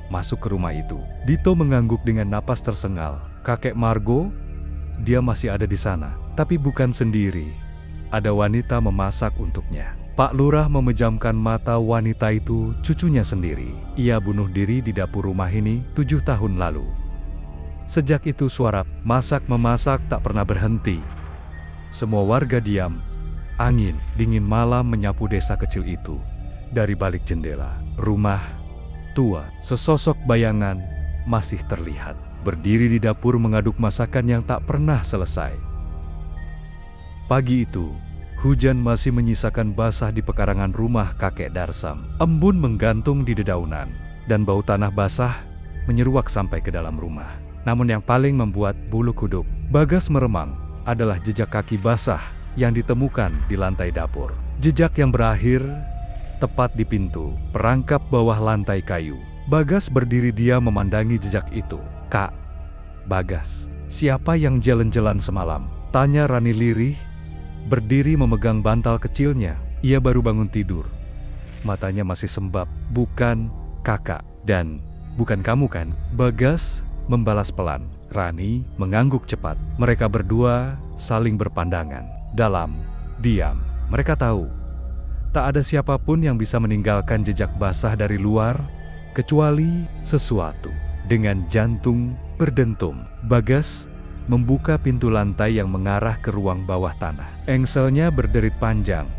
masuk ke rumah itu. Dito mengangguk dengan napas tersengal. Kakek Margo, dia masih ada di sana, tapi bukan sendiri. Ada wanita memasak untuknya. Pak Lurah memejamkan mata. Wanita itu cucunya sendiri. Ia bunuh diri di dapur rumah ini 7 tahun lalu. Sejak itu suara masak-memasak tak pernah berhenti. Semua warga diam. Angin dingin malam menyapu desa kecil itu. Dari balik jendela rumah tua, sesosok bayangan masih terlihat. Berdiri di dapur mengaduk masakan yang tak pernah selesai. Pagi itu, hujan masih menyisakan basah di pekarangan rumah kakek Darsam. Embun menggantung di dedaunan, dan bau tanah basah menyeruak sampai ke dalam rumah. Namun yang paling membuat bulu kuduk Bagas meremang adalah jejak kaki basah yang ditemukan di lantai dapur. Jejak yang berakhir tepat di pintu perangkap bawah lantai kayu. Bagas berdiri diam memandangi jejak itu. Kak, Bagas, siapa yang jalan-jalan semalam? Tanya Rani lirih, berdiri memegang bantal kecilnya. Ia baru bangun tidur. Matanya masih sembab. Bukan kakak, dan bukan kamu kan? Bagas membalas pelan. Rani mengangguk cepat. Mereka berdua saling berpandangan. Dalam diam, mereka tahu tak ada siapapun yang bisa meninggalkan jejak basah dari luar, kecuali sesuatu. Dengan jantung berdentum, Bagas membuka pintu lantai yang mengarah ke ruang bawah tanah. Engselnya berderit panjang,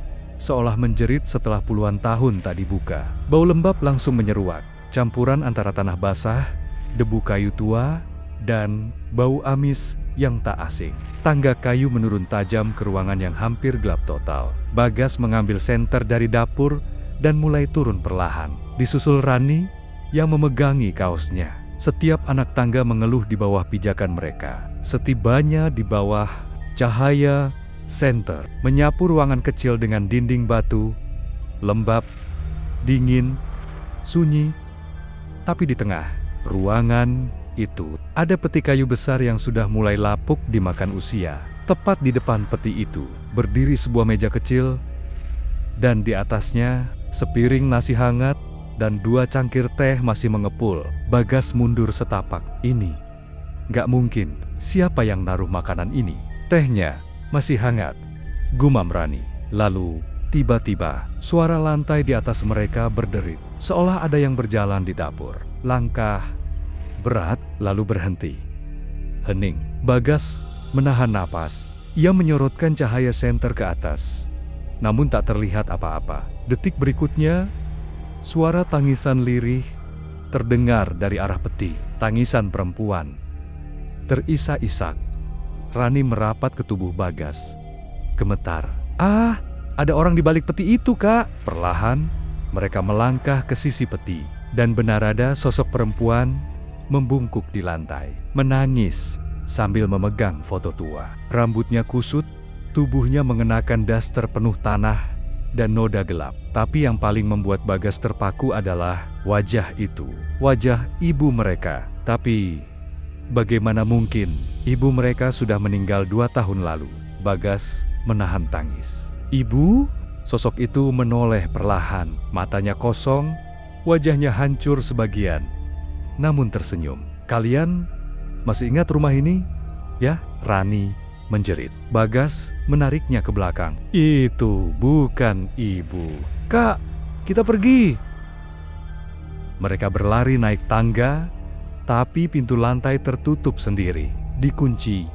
seolah menjerit setelah puluhan tahun tak dibuka. Bau lembab langsung menyeruak, campuran antara tanah basah, debu kayu tua, dan bau amis yang tak asing. Tangga kayu menurun tajam ke ruangan yang hampir gelap total. Bagas mengambil senter dari dapur dan mulai turun perlahan. Disusul Rani yang memegangi kaosnya. Setiap anak tangga mengeluh di bawah pijakan mereka. Setibanya di bawah, cahaya senter menyapu ruangan kecil dengan dinding batu, lembab, dingin, sunyi. Tapi di tengah ruangan itu ada peti kayu besar yang sudah mulai lapuk dimakan usia. Tepat di depan peti itu berdiri sebuah meja kecil, dan di atasnya sepiring nasi hangat dan 2 cangkir teh masih mengepul. Bagas mundur setapak. Ini gak mungkin. Siapa yang naruh makanan ini? Tehnya masih hangat, gumam Rani. Lalu tiba-tiba suara lantai di atas mereka berderit, seolah ada yang berjalan di dapur. Langkah berat lalu berhenti. Hening. Bagas menahan napas. Ia menyorotkan cahaya senter ke atas, namun tak terlihat apa-apa. Detik berikutnya, suara tangisan lirih terdengar dari arah peti. Tangisan perempuan terisak-isak. Rani merapat ke tubuh Bagas. Gemetar. "Ah, ada orang di balik peti itu, Kak." Perlahan, mereka melangkah ke sisi peti, dan benar ada sosok perempuan membungkuk di lantai, menangis sambil memegang foto tua. Rambutnya kusut, tubuhnya mengenakan daster penuh tanah dan noda gelap. Tapi yang paling membuat Bagas terpaku adalah wajah itu. Wajah ibu mereka. Tapi bagaimana mungkin? Ibu mereka sudah meninggal 2 tahun lalu. Bagas menahan tangis. "Ibu?" Sosok itu menoleh perlahan. Matanya kosong, wajahnya hancur sebagian, namun tersenyum. "Kalian masih ingat rumah ini? Ya?" Rani menjerit. Bagas menariknya ke belakang. "Itu bukan ibu." "Kak, kita pergi." Mereka berlari naik tangga, tapi pintu lantai tertutup sendiri, dikunci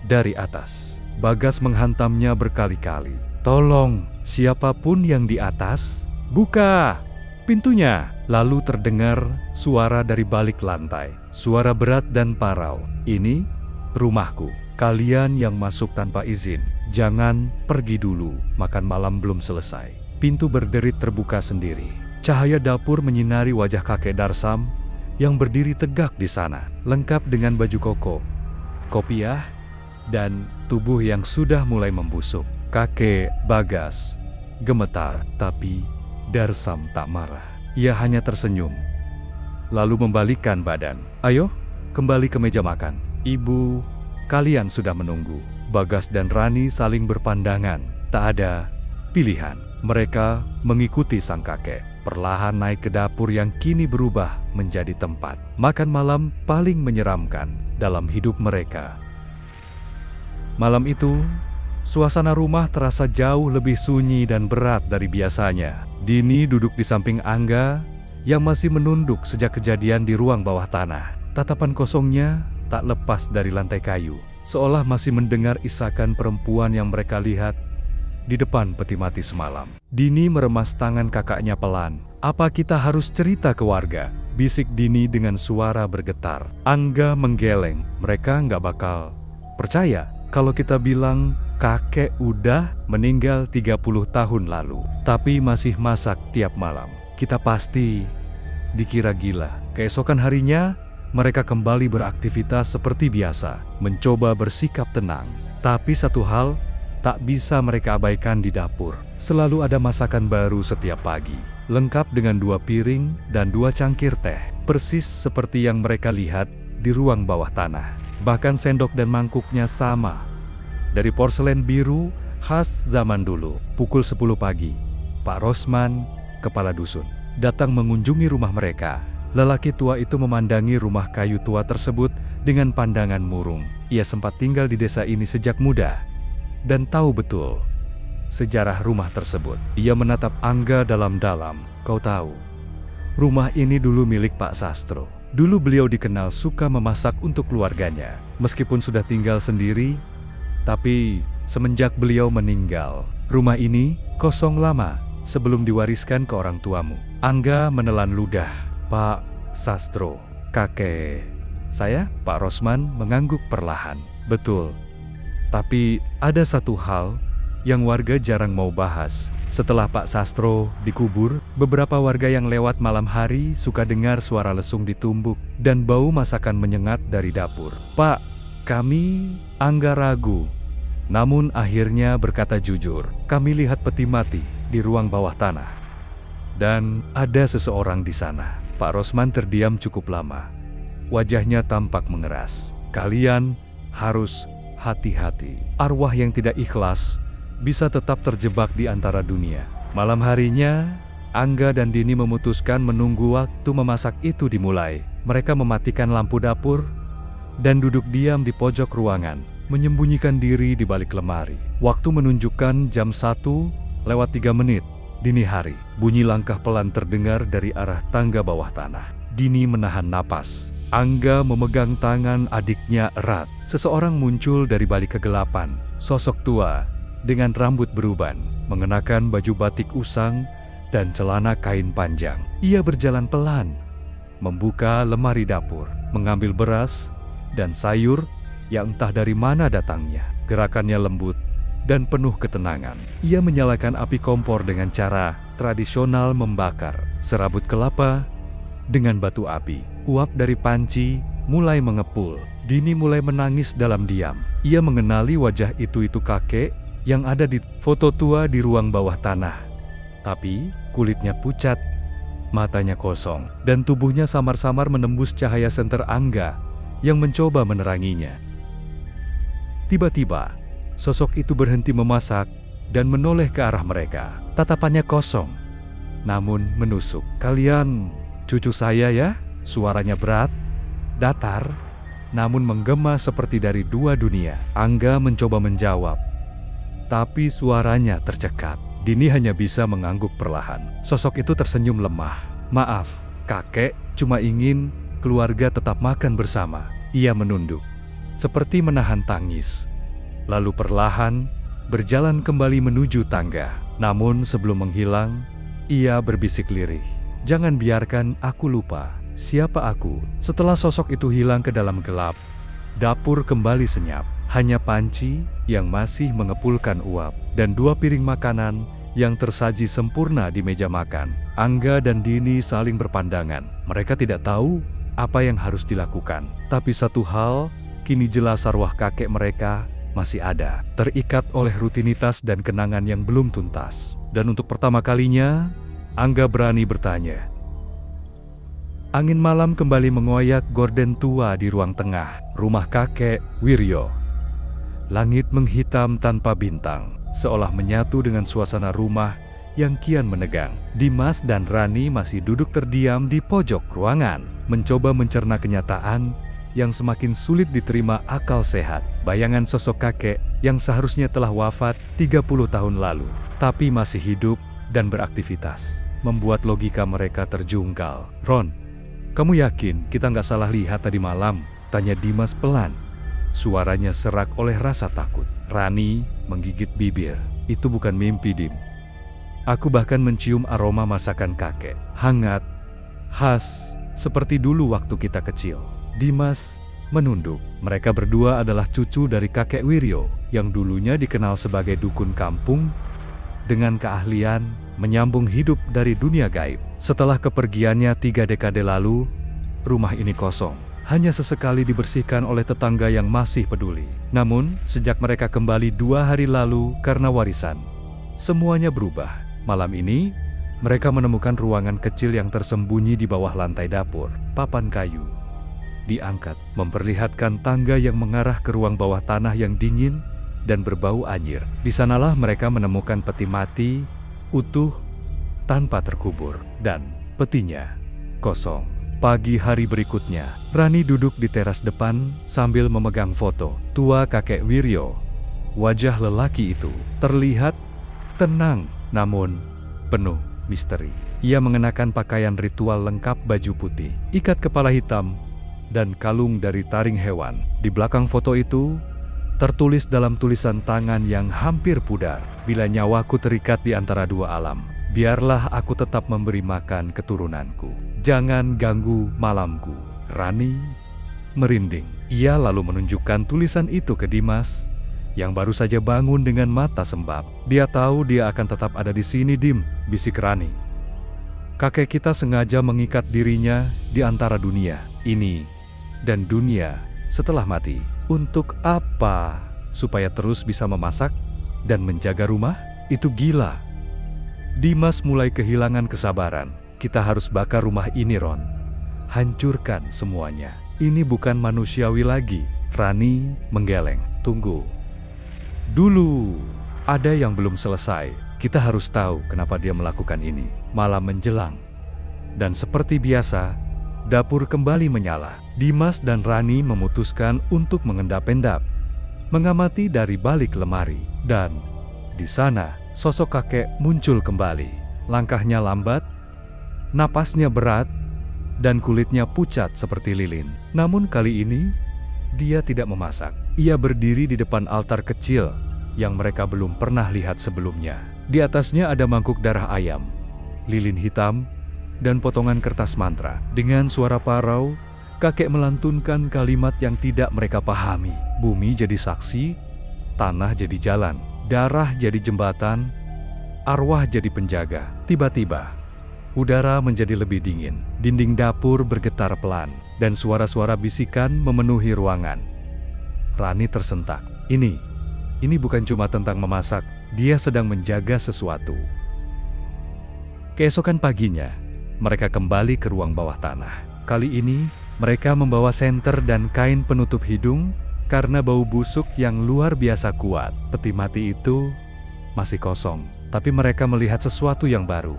dari atas. Bagas menghantamnya berkali-kali. "Tolong, siapapun yang di atas, buka pintunya." Lalu terdengar suara dari balik lantai. Suara berat dan parau. "Ini rumahku. Kalian yang masuk tanpa izin, jangan pergi dulu. Makan malam belum selesai." Pintu berderit terbuka sendiri. Cahaya dapur menyinari wajah kakek Darsam yang berdiri tegak di sana, lengkap dengan baju koko, kopiah, dan tubuh yang sudah mulai membusuk. Kakek Bagas gemetar, tapi Darsam tak marah. Ia hanya tersenyum, lalu membalikkan badan. "Ayo, kembali ke meja makan. Ibu kalian sudah menunggu." Bagas dan Rani saling berpandangan. Tak ada pilihan. Mereka mengikuti sang kakek, perlahan naik ke dapur yang kini berubah menjadi tempat makan malam paling menyeramkan dalam hidup mereka. Malam itu, suasana rumah terasa jauh lebih sunyi dan berat dari biasanya. Dini duduk di samping Angga yang masih menunduk sejak kejadian di ruang bawah tanah. Tatapan kosongnya tak lepas dari lantai kayu, seolah masih mendengar isakan perempuan yang mereka lihat di depan peti mati semalam. Dini meremas tangan kakaknya pelan. "Apa kita harus cerita ke warga?" bisik Dini dengan suara bergetar. Angga menggeleng. "Mereka nggak bakal percaya kalau kita bilang kakek udah meninggal 30 tahun lalu, tapi masih masak tiap malam. Kita pasti dikira gila." Keesokan harinya, mereka kembali beraktivitas seperti biasa, mencoba bersikap tenang. Tapi satu hal tak bisa mereka abaikan di dapur. Selalu ada masakan baru setiap pagi, lengkap dengan 2 piring dan 2 cangkir teh, persis seperti yang mereka lihat di ruang bawah tanah. Bahkan sendok dan mangkuknya sama, dari porselen biru khas zaman dulu. Pukul 10 pagi, Pak Rosman, kepala dusun, datang mengunjungi rumah mereka. Lelaki tua itu memandangi rumah kayu tua tersebut dengan pandangan murung. Ia sempat tinggal di desa ini sejak muda dan tahu betul sejarah rumah tersebut. Ia menatap Angga dalam-dalam. "Kau tahu, rumah ini dulu milik Pak Sastro. Dulu beliau dikenal suka memasak untuk keluarganya. Meskipun sudah tinggal sendiri, tapi semenjak beliau meninggal, rumah ini kosong lama sebelum diwariskan ke orang tuamu. Angga menelan ludah. Pak Sastro, kakek saya, Pak Rosman mengangguk perlahan. Betul. Tapi ada satu hal yang warga jarang mau bahas. Setelah Pak Sastro dikubur, beberapa warga yang lewat malam hari suka dengar suara lesung ditumbuk dan bau masakan menyengat dari dapur. Pak, kami Angga ragu. Namun akhirnya berkata jujur, kami lihat peti mati di ruang bawah tanah. Dan ada seseorang di sana. Pak Rosman terdiam cukup lama. Wajahnya tampak mengeras. Kalian harus hati-hati. Arwah yang tidak ikhlas bisa tetap terjebak di antara dunia. Malam harinya, Angga dan Dini memutuskan menunggu waktu memasak itu dimulai. Mereka mematikan lampu dapur dan duduk diam di pojok ruangan, menyembunyikan diri di balik lemari. Waktu menunjukkan jam 1:03 dini hari. Bunyi langkah pelan terdengar dari arah tangga bawah tanah. Dini menahan napas. Angga memegang tangan adiknya erat. Seseorang muncul dari balik kegelapan. Sosok tua dengan rambut beruban, mengenakan baju batik usang dan celana kain panjang. Ia berjalan pelan, membuka lemari dapur, mengambil beras dan sayur yang entah dari mana datangnya. Gerakannya lembut dan penuh ketenangan. Ia menyalakan api kompor dengan cara tradisional membakar serabut kelapa dengan batu api. Uap dari panci mulai mengepul. Dini mulai menangis dalam diam. Ia mengenali wajah itu kakek yang ada di foto tua di ruang bawah tanah. Tapi kulitnya pucat, matanya kosong, dan tubuhnya samar-samar menembus cahaya senter Angga yang mencoba meneranginya. Tiba-tiba, sosok itu berhenti memasak dan menoleh ke arah mereka. Tatapannya kosong, namun menusuk. Kalian cucu saya ya? Suaranya berat, datar, namun menggema seperti dari dua dunia. Angga mencoba menjawab, tapi suaranya tercekat. Dini hanya bisa mengangguk perlahan. Sosok itu tersenyum lemah. Maaf, kakek cuma ingin keluarga tetap makan bersama. Ia menunduk, seperti menahan tangis. Lalu perlahan berjalan kembali menuju tangga. Namun sebelum menghilang, ia berbisik lirih. Jangan biarkan aku lupa. Siapa aku? Setelah sosok itu hilang ke dalam gelap, dapur kembali senyap. Hanya panci yang masih mengepulkan uap dan dua piring makanan yang tersaji sempurna di meja makan. Angga dan Dini saling berpandangan. Mereka tidak tahu apa yang harus dilakukan. Tapi satu hal, kini jelas arwah kakek mereka masih ada, terikat oleh rutinitas dan kenangan yang belum tuntas. Dan untuk pertama kalinya, Angga berani bertanya. Angin malam kembali mengoyak gorden tua di ruang tengah rumah kakek Wiryo. Langit menghitam tanpa bintang, seolah menyatu dengan suasana rumah yang kian menegang. Dimas dan Rani masih duduk terdiam di pojok ruangan, mencoba mencerna kenyataan yang semakin sulit diterima akal sehat. Bayangan sosok kakek yang seharusnya telah wafat 30 tahun lalu, tapi masih hidup dan beraktivitas, membuat logika mereka terjungkal. Ron, kamu yakin kita nggak salah lihat tadi malam? Tanya Dimas pelan. Suaranya serak oleh rasa takut. Rani menggigit bibir. Itu bukan mimpi, Dim. Aku bahkan mencium aroma masakan kakek. Hangat, khas, seperti dulu waktu kita kecil. Dimas menunduk. Mereka berdua adalah cucu dari kakek Wiryo, yang dulunya dikenal sebagai dukun kampung, dengan keahlian menyambung hidup dari dunia gaib. Setelah kepergiannya 3 dekade lalu, rumah ini kosong. Hanya sesekali dibersihkan oleh tetangga yang masih peduli. Namun, sejak mereka kembali 2 hari lalu karena warisan, semuanya berubah. Malam ini, mereka menemukan ruangan kecil yang tersembunyi di bawah lantai dapur. Papan kayu diangkat, memperlihatkan tangga yang mengarah ke ruang bawah tanah yang dingin dan berbau anyir. Di sanalah mereka menemukan peti mati, utuh, tanpa terkubur, dan petinya kosong. Pagi hari berikutnya, Rani duduk di teras depan sambil memegang foto tua kakek Wiryo. Wajah lelaki itu terlihat tenang, namun penuh misteri. Ia mengenakan pakaian ritual lengkap, baju putih, ikat kepala hitam, dan kalung dari taring hewan. Di belakang foto itu, tertulis dalam tulisan tangan yang hampir pudar, bila nyawaku terikat di antara dua alam, biarlah aku tetap memberi makan keturunanku. Jangan ganggu malamku." Rani merinding. Ia lalu menunjukkan tulisan itu ke Dimas, yang baru saja bangun dengan mata sembab. "Dia tahu dia akan tetap ada di sini, Dim," bisik Rani. "Kakek kita sengaja mengikat dirinya di antara dunia ini dan dunia setelah mati. Untuk apa? Supaya terus bisa memasak dan menjaga rumah? Itu gila." Dimas mulai kehilangan kesabaran. "Kita harus bakar rumah ini, Ron. Hancurkan semuanya. Ini bukan manusiawi lagi." Rani menggeleng. "Tunggu. Dulu, ada yang belum selesai. Kita harus tahu kenapa dia melakukan ini." Malam menjelang, dan seperti biasa, dapur kembali menyala. Dimas dan Rani memutuskan untuk mengendap-endap, mengamati dari balik lemari. Dan di sana, sosok kakek muncul kembali. Langkahnya lambat, napasnya berat, dan kulitnya pucat seperti lilin. Namun kali ini, dia tidak memasak. Ia berdiri di depan altar kecil yang mereka belum pernah lihat sebelumnya. Di atasnya ada mangkuk darah ayam, lilin hitam, dan potongan kertas mantra. Dengan suara parau, kakek melantunkan kalimat yang tidak mereka pahami. Bumi jadi saksi, tanah jadi jalan, darah jadi jembatan, arwah jadi penjaga. Tiba-tiba, udara menjadi lebih dingin. Dinding dapur bergetar pelan, dan suara-suara bisikan memenuhi ruangan. Rani tersentak. Ini bukan cuma tentang memasak, dia sedang menjaga sesuatu. Keesokan paginya, mereka kembali ke ruang bawah tanah. Kali ini, mereka membawa senter dan kain penutup hidung karena bau busuk yang luar biasa kuat. Peti mati itu masih kosong, tapi mereka melihat sesuatu yang baru.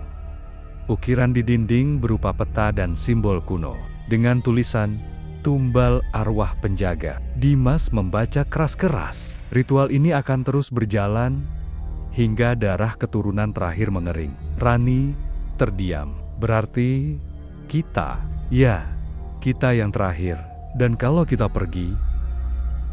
Ukiran di dinding berupa peta dan simbol kuno, dengan tulisan "Tumbal Arwah Penjaga." Dimas membaca keras-keras. Ritual ini akan terus berjalan hingga darah keturunan terakhir mengering. Rani terdiam. "Berarti kita yang terakhir. Dan kalau kita pergi,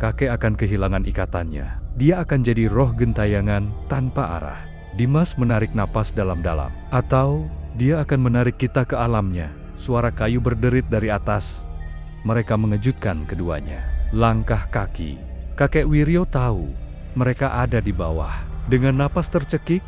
kakek akan kehilangan ikatannya. Dia akan jadi roh gentayangan tanpa arah." Dimas menarik napas dalam-dalam. "Atau dia akan menarik kita ke alamnya." Suara kayu berderit dari atas. Mereka mengejutkan keduanya. Langkah kaki. Kakek Wiryo tahu mereka ada di bawah. Dengan napas tercekik,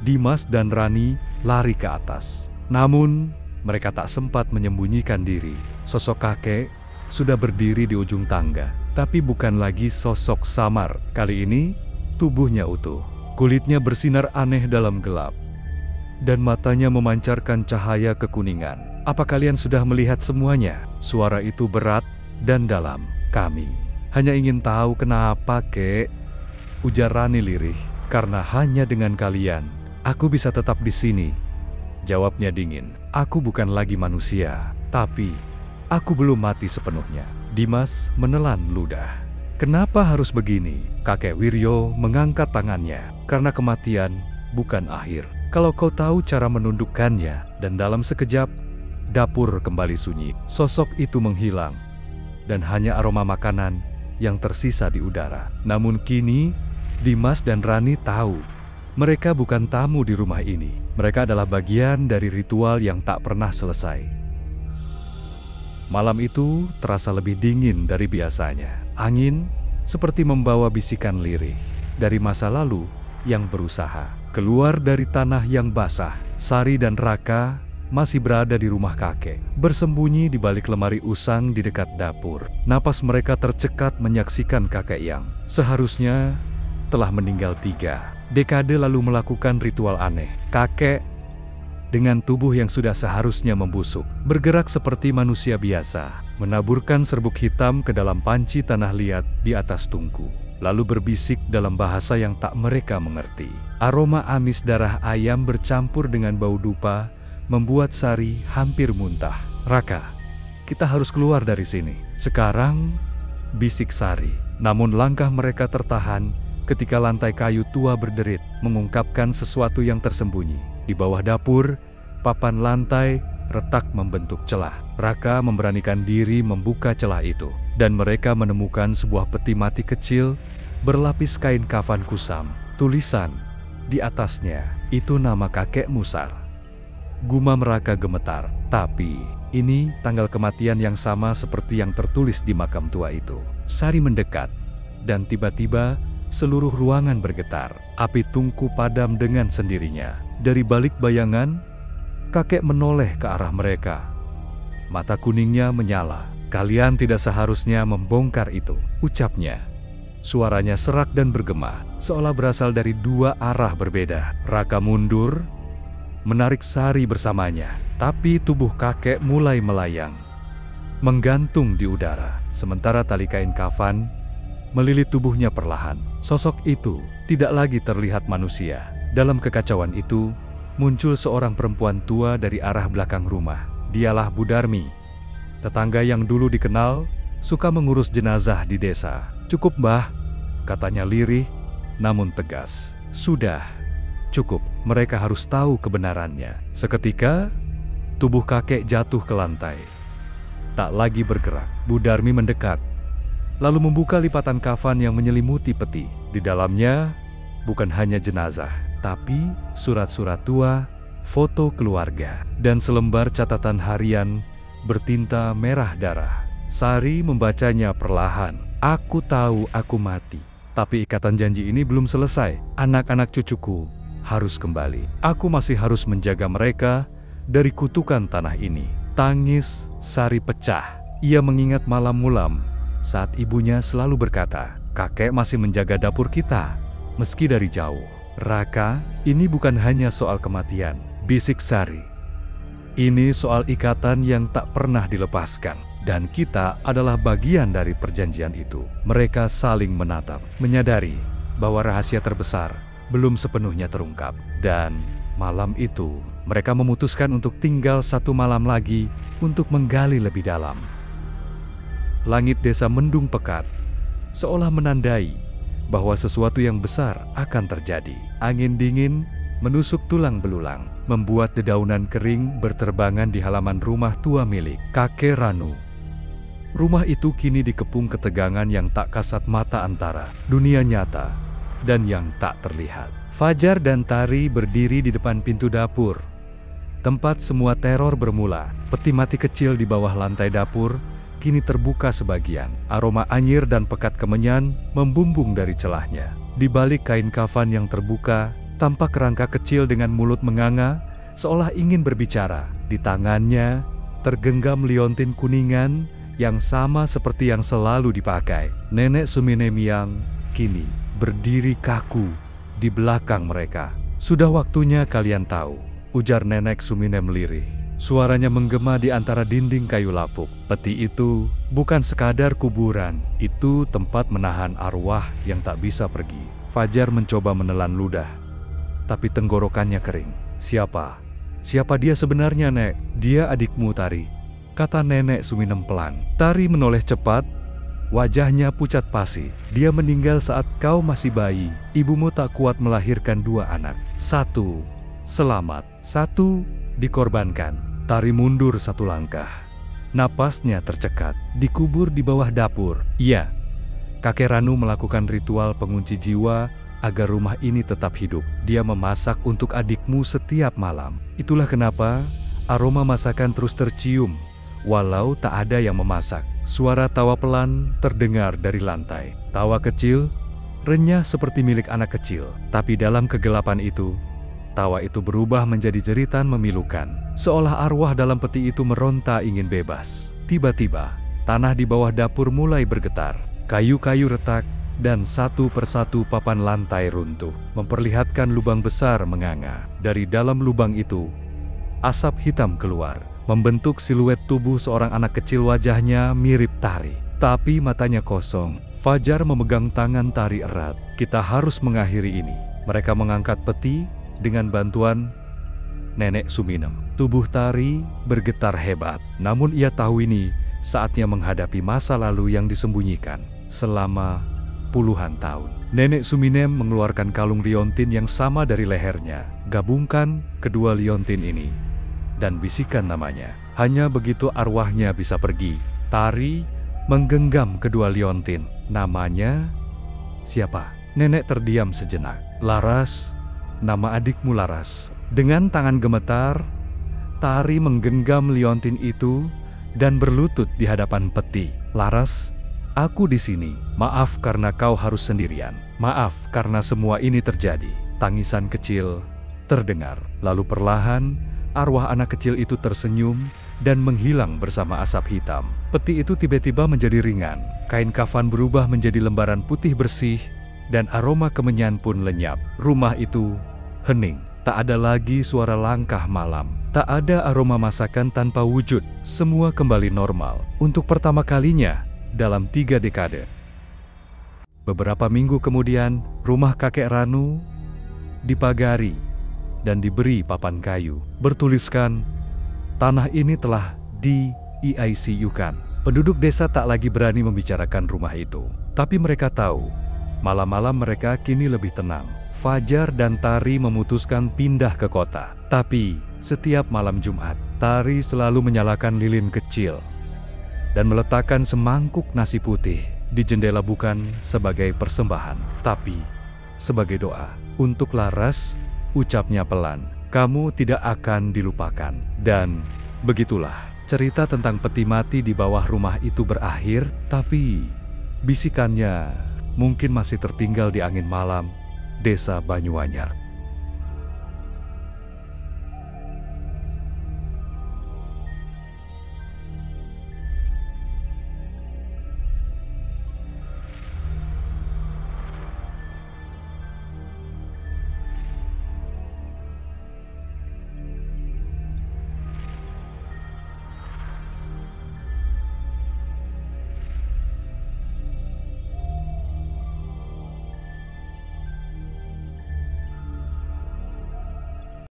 Dimas dan Rani lari ke atas. Namun, mereka tak sempat menyembunyikan diri. Sosok kakek sudah berdiri di ujung tangga. Tapi bukan lagi sosok samar. Kali ini, tubuhnya utuh. Kulitnya bersinar aneh dalam gelap, dan matanya memancarkan cahaya kekuningan. "Apa kalian sudah melihat semuanya?" Suara itu berat dan dalam. "Kami hanya ingin tahu kenapa, Kek," ujar Rani lirih. "Karena hanya dengan kalian, aku bisa tetap di sini," jawabnya dingin. "Aku bukan lagi manusia, tapi aku belum mati sepenuhnya." Dimas menelan ludah. "Kenapa harus begini?" Kakek Wiryo mengangkat tangannya. "Karena kematian bukan akhir. Kalau kau tahu cara menundukkannya." Dan dalam sekejap, dapur kembali sunyi. Sosok itu menghilang, dan hanya aroma makanan yang tersisa di udara. Namun kini, Dimas dan Rani tahu, mereka bukan tamu di rumah ini. Mereka adalah bagian dari ritual yang tak pernah selesai. Malam itu terasa lebih dingin dari biasanya. Angin seperti membawa bisikan lirih dari masa lalu yang berusaha keluar dari tanah yang basah. Sari dan Raka masih berada di rumah kakek, bersembunyi di balik lemari usang di dekat dapur. Napas mereka tercekat menyaksikan kakek yang seharusnya telah meninggal 3 dekade lalu melakukan ritual aneh. Kakek dengan tubuh yang sudah seharusnya membusuk, bergerak seperti manusia biasa, menaburkan serbuk hitam ke dalam panci tanah liat di atas tungku, lalu berbisik dalam bahasa yang tak mereka mengerti. Aroma amis darah ayam bercampur dengan bau dupa membuat Sari hampir muntah. "Raka, kita harus keluar dari sini sekarang," bisik Sari. Namun langkah mereka tertahan ketika lantai kayu tua berderit, mengungkapkan sesuatu yang tersembunyi. Di bawah dapur, papan lantai retak membentuk celah. Raka memberanikan diri membuka celah itu, dan mereka menemukan sebuah peti mati kecil berlapis kain kafan kusam. Tulisan Di atasnya, itu nama kakek Musar. Gumam Raka gemetar. Tapi, ini tanggal kematian yang sama seperti yang tertulis di makam tua itu. Sari mendekat, dan tiba-tiba seluruh ruangan bergetar. Api tungku padam dengan sendirinya. Dari balik bayangan, kakek menoleh ke arah mereka. Mata kuningnya menyala. "Kalian tidak seharusnya membongkar itu," ucapnya. Suaranya serak dan bergema, seolah berasal dari dua arah berbeda. Raka mundur, menarik Sari bersamanya. Tapi tubuh kakek mulai melayang, menggantung di udara. Sementara tali kain kafan melilit tubuhnya perlahan. Sosok itu tidak lagi terlihat manusia. Dalam kekacauan itu, muncul seorang perempuan tua dari arah belakang rumah. Dialah Budarmi, tetangga yang dulu dikenal suka mengurus jenazah di desa. "Cukup, Mbah," katanya lirih namun tegas. "Sudah, cukup. Mereka harus tahu kebenarannya." Seketika, tubuh kakek jatuh ke lantai. Tak lagi bergerak. Budarmi mendekat, lalu membuka lipatan kafan yang menyelimuti peti. Di dalamnya bukan hanya jenazah, tapi surat-surat tua, foto keluarga, dan selembar catatan harian bertinta merah darah. Sari membacanya perlahan. "Aku tahu aku mati, tapi ikatan janji ini belum selesai. Anak-anak cucuku harus kembali. Aku masih harus menjaga mereka dari kutukan tanah ini." Tangis Sari pecah. Ia mengingat malam mulam saat ibunya selalu berkata, "Kakek masih menjaga dapur kita, meski dari jauh." "Raka, ini bukan hanya soal kematian," bisik Sari. "Ini soal ikatan yang tak pernah dilepaskan. Dan kita adalah bagian dari perjanjian itu." Mereka saling menatap, menyadari bahwa rahasia terbesar belum sepenuhnya terungkap. Dan malam itu, mereka memutuskan untuk tinggal satu malam lagi untuk menggali lebih dalam. Langit desa mendung pekat, seolah menandai bahwa sesuatu yang besar akan terjadi. Angin dingin menusuk tulang belulang, membuat dedaunan kering berterbangan di halaman rumah tua milik kakek Ranu. Rumah itu kini dikepung ketegangan yang tak kasat mata antara dunia nyata dan yang tak terlihat. Fajar dan Tari berdiri di depan pintu dapur, tempat semua teror bermula. Peti mati kecil di bawah lantai dapur kini terbuka sebagian. Aroma anyir dan pekat kemenyan membumbung dari celahnya. Di balik kain kafan yang terbuka, tampak kerangka kecil dengan mulut menganga, seolah ingin berbicara. Di tangannya tergenggam liontin kuningan yang sama seperti yang selalu dipakai Nenek Suminem yang kini berdiri kaku di belakang mereka. "Sudah waktunya kalian tahu," ujar Nenek Suminem lirih. Suaranya menggema di antara dinding kayu lapuk. "Peti itu bukan sekadar kuburan, itu tempat menahan arwah yang tak bisa pergi." Fajar mencoba menelan ludah, tapi tenggorokannya kering. Siapa dia sebenarnya, Nek?" "Dia adikmu, Tari," kata Nenek Suminem pelan. Tari menoleh cepat, wajahnya pucat pasi. "Dia meninggal saat kau masih bayi. Ibumu tak kuat melahirkan 2 anak. 1 selamat, 1 dikorbankan." Tari mundur 1 langkah. Napasnya tercekat. "Dikubur di bawah dapur." "Iya." Kakek Ranu melakukan ritual pengunci jiwa agar rumah ini tetap hidup. "Dia memasak untuk adikmu setiap malam. Itulah kenapa aroma masakan terus tercium, walau tak ada yang memasak." Suara tawa pelan terdengar dari lantai. Tawa kecil, renyah seperti milik anak kecil. Tapi dalam kegelapan itu, tawa itu berubah menjadi jeritan memilukan. Seolah arwah dalam peti itu meronta ingin bebas. Tiba-tiba, tanah di bawah dapur mulai bergetar. Kayu-kayu retak, dan satu persatu papan lantai runtuh, memperlihatkan lubang besar menganga. Dari dalam lubang itu, asap hitam keluar, membentuk siluet tubuh seorang anak kecil. Wajahnya mirip Tari, tapi matanya kosong. Fajar memegang tangan Tari erat. "Kita harus mengakhiri ini." Mereka mengangkat peti dengan bantuan Nenek Suminem. Tubuh Tari bergetar hebat, namun ia tahu ini saatnya menghadapi masa lalu yang disembunyikan selama puluhan tahun. Nenek Suminem mengeluarkan kalung liontin yang sama dari lehernya. Gabungkan kedua liontin ini dan bisikan namanya. Hanya begitu arwahnya bisa pergi. Tari menggenggam kedua liontin. "Namanya siapa?" Nenek terdiam sejenak. "Laras," nama adikmu Laras." Dengan tangan gemetar, Tari menggenggam liontin itu dan berlutut di hadapan Peti. "Laras, aku di sini. Maaf karena kau harus sendirian. Maaf karena semua ini terjadi." Tangisan kecil terdengar. Lalu perlahan, arwah anak kecil itu tersenyum dan menghilang bersama asap hitam. Peti itu tiba-tiba menjadi ringan. Kain kafan berubah menjadi lembaran putih bersih, dan aroma kemenyan pun lenyap. Rumah itu hening. Tak ada lagi suara langkah malam. Tak ada aroma masakan tanpa wujud. Semua kembali normal. Untuk pertama kalinya dalam 3 dekade. Beberapa minggu kemudian, rumah kakek Ranu dipagari dan diberi papan kayu. Bertuliskan, "Tanah ini telah di-ICU-kan." Penduduk desa tak lagi berani membicarakan rumah itu. Tapi mereka tahu, malam-malam mereka kini lebih tenang. Fajar dan Tari memutuskan pindah ke kota. Tapi setiap malam Jumat, Tari selalu menyalakan lilin kecil dan meletakkan semangkuk nasi putih di jendela, bukan sebagai persembahan, tapi sebagai doa. "Untuk Laras," ucapnya pelan, "kamu tidak akan dilupakan." Dan begitulah cerita tentang peti mati di bawah rumah itu berakhir, tapi bisikannya mungkin masih tertinggal di angin malam Desa Banyuanyar.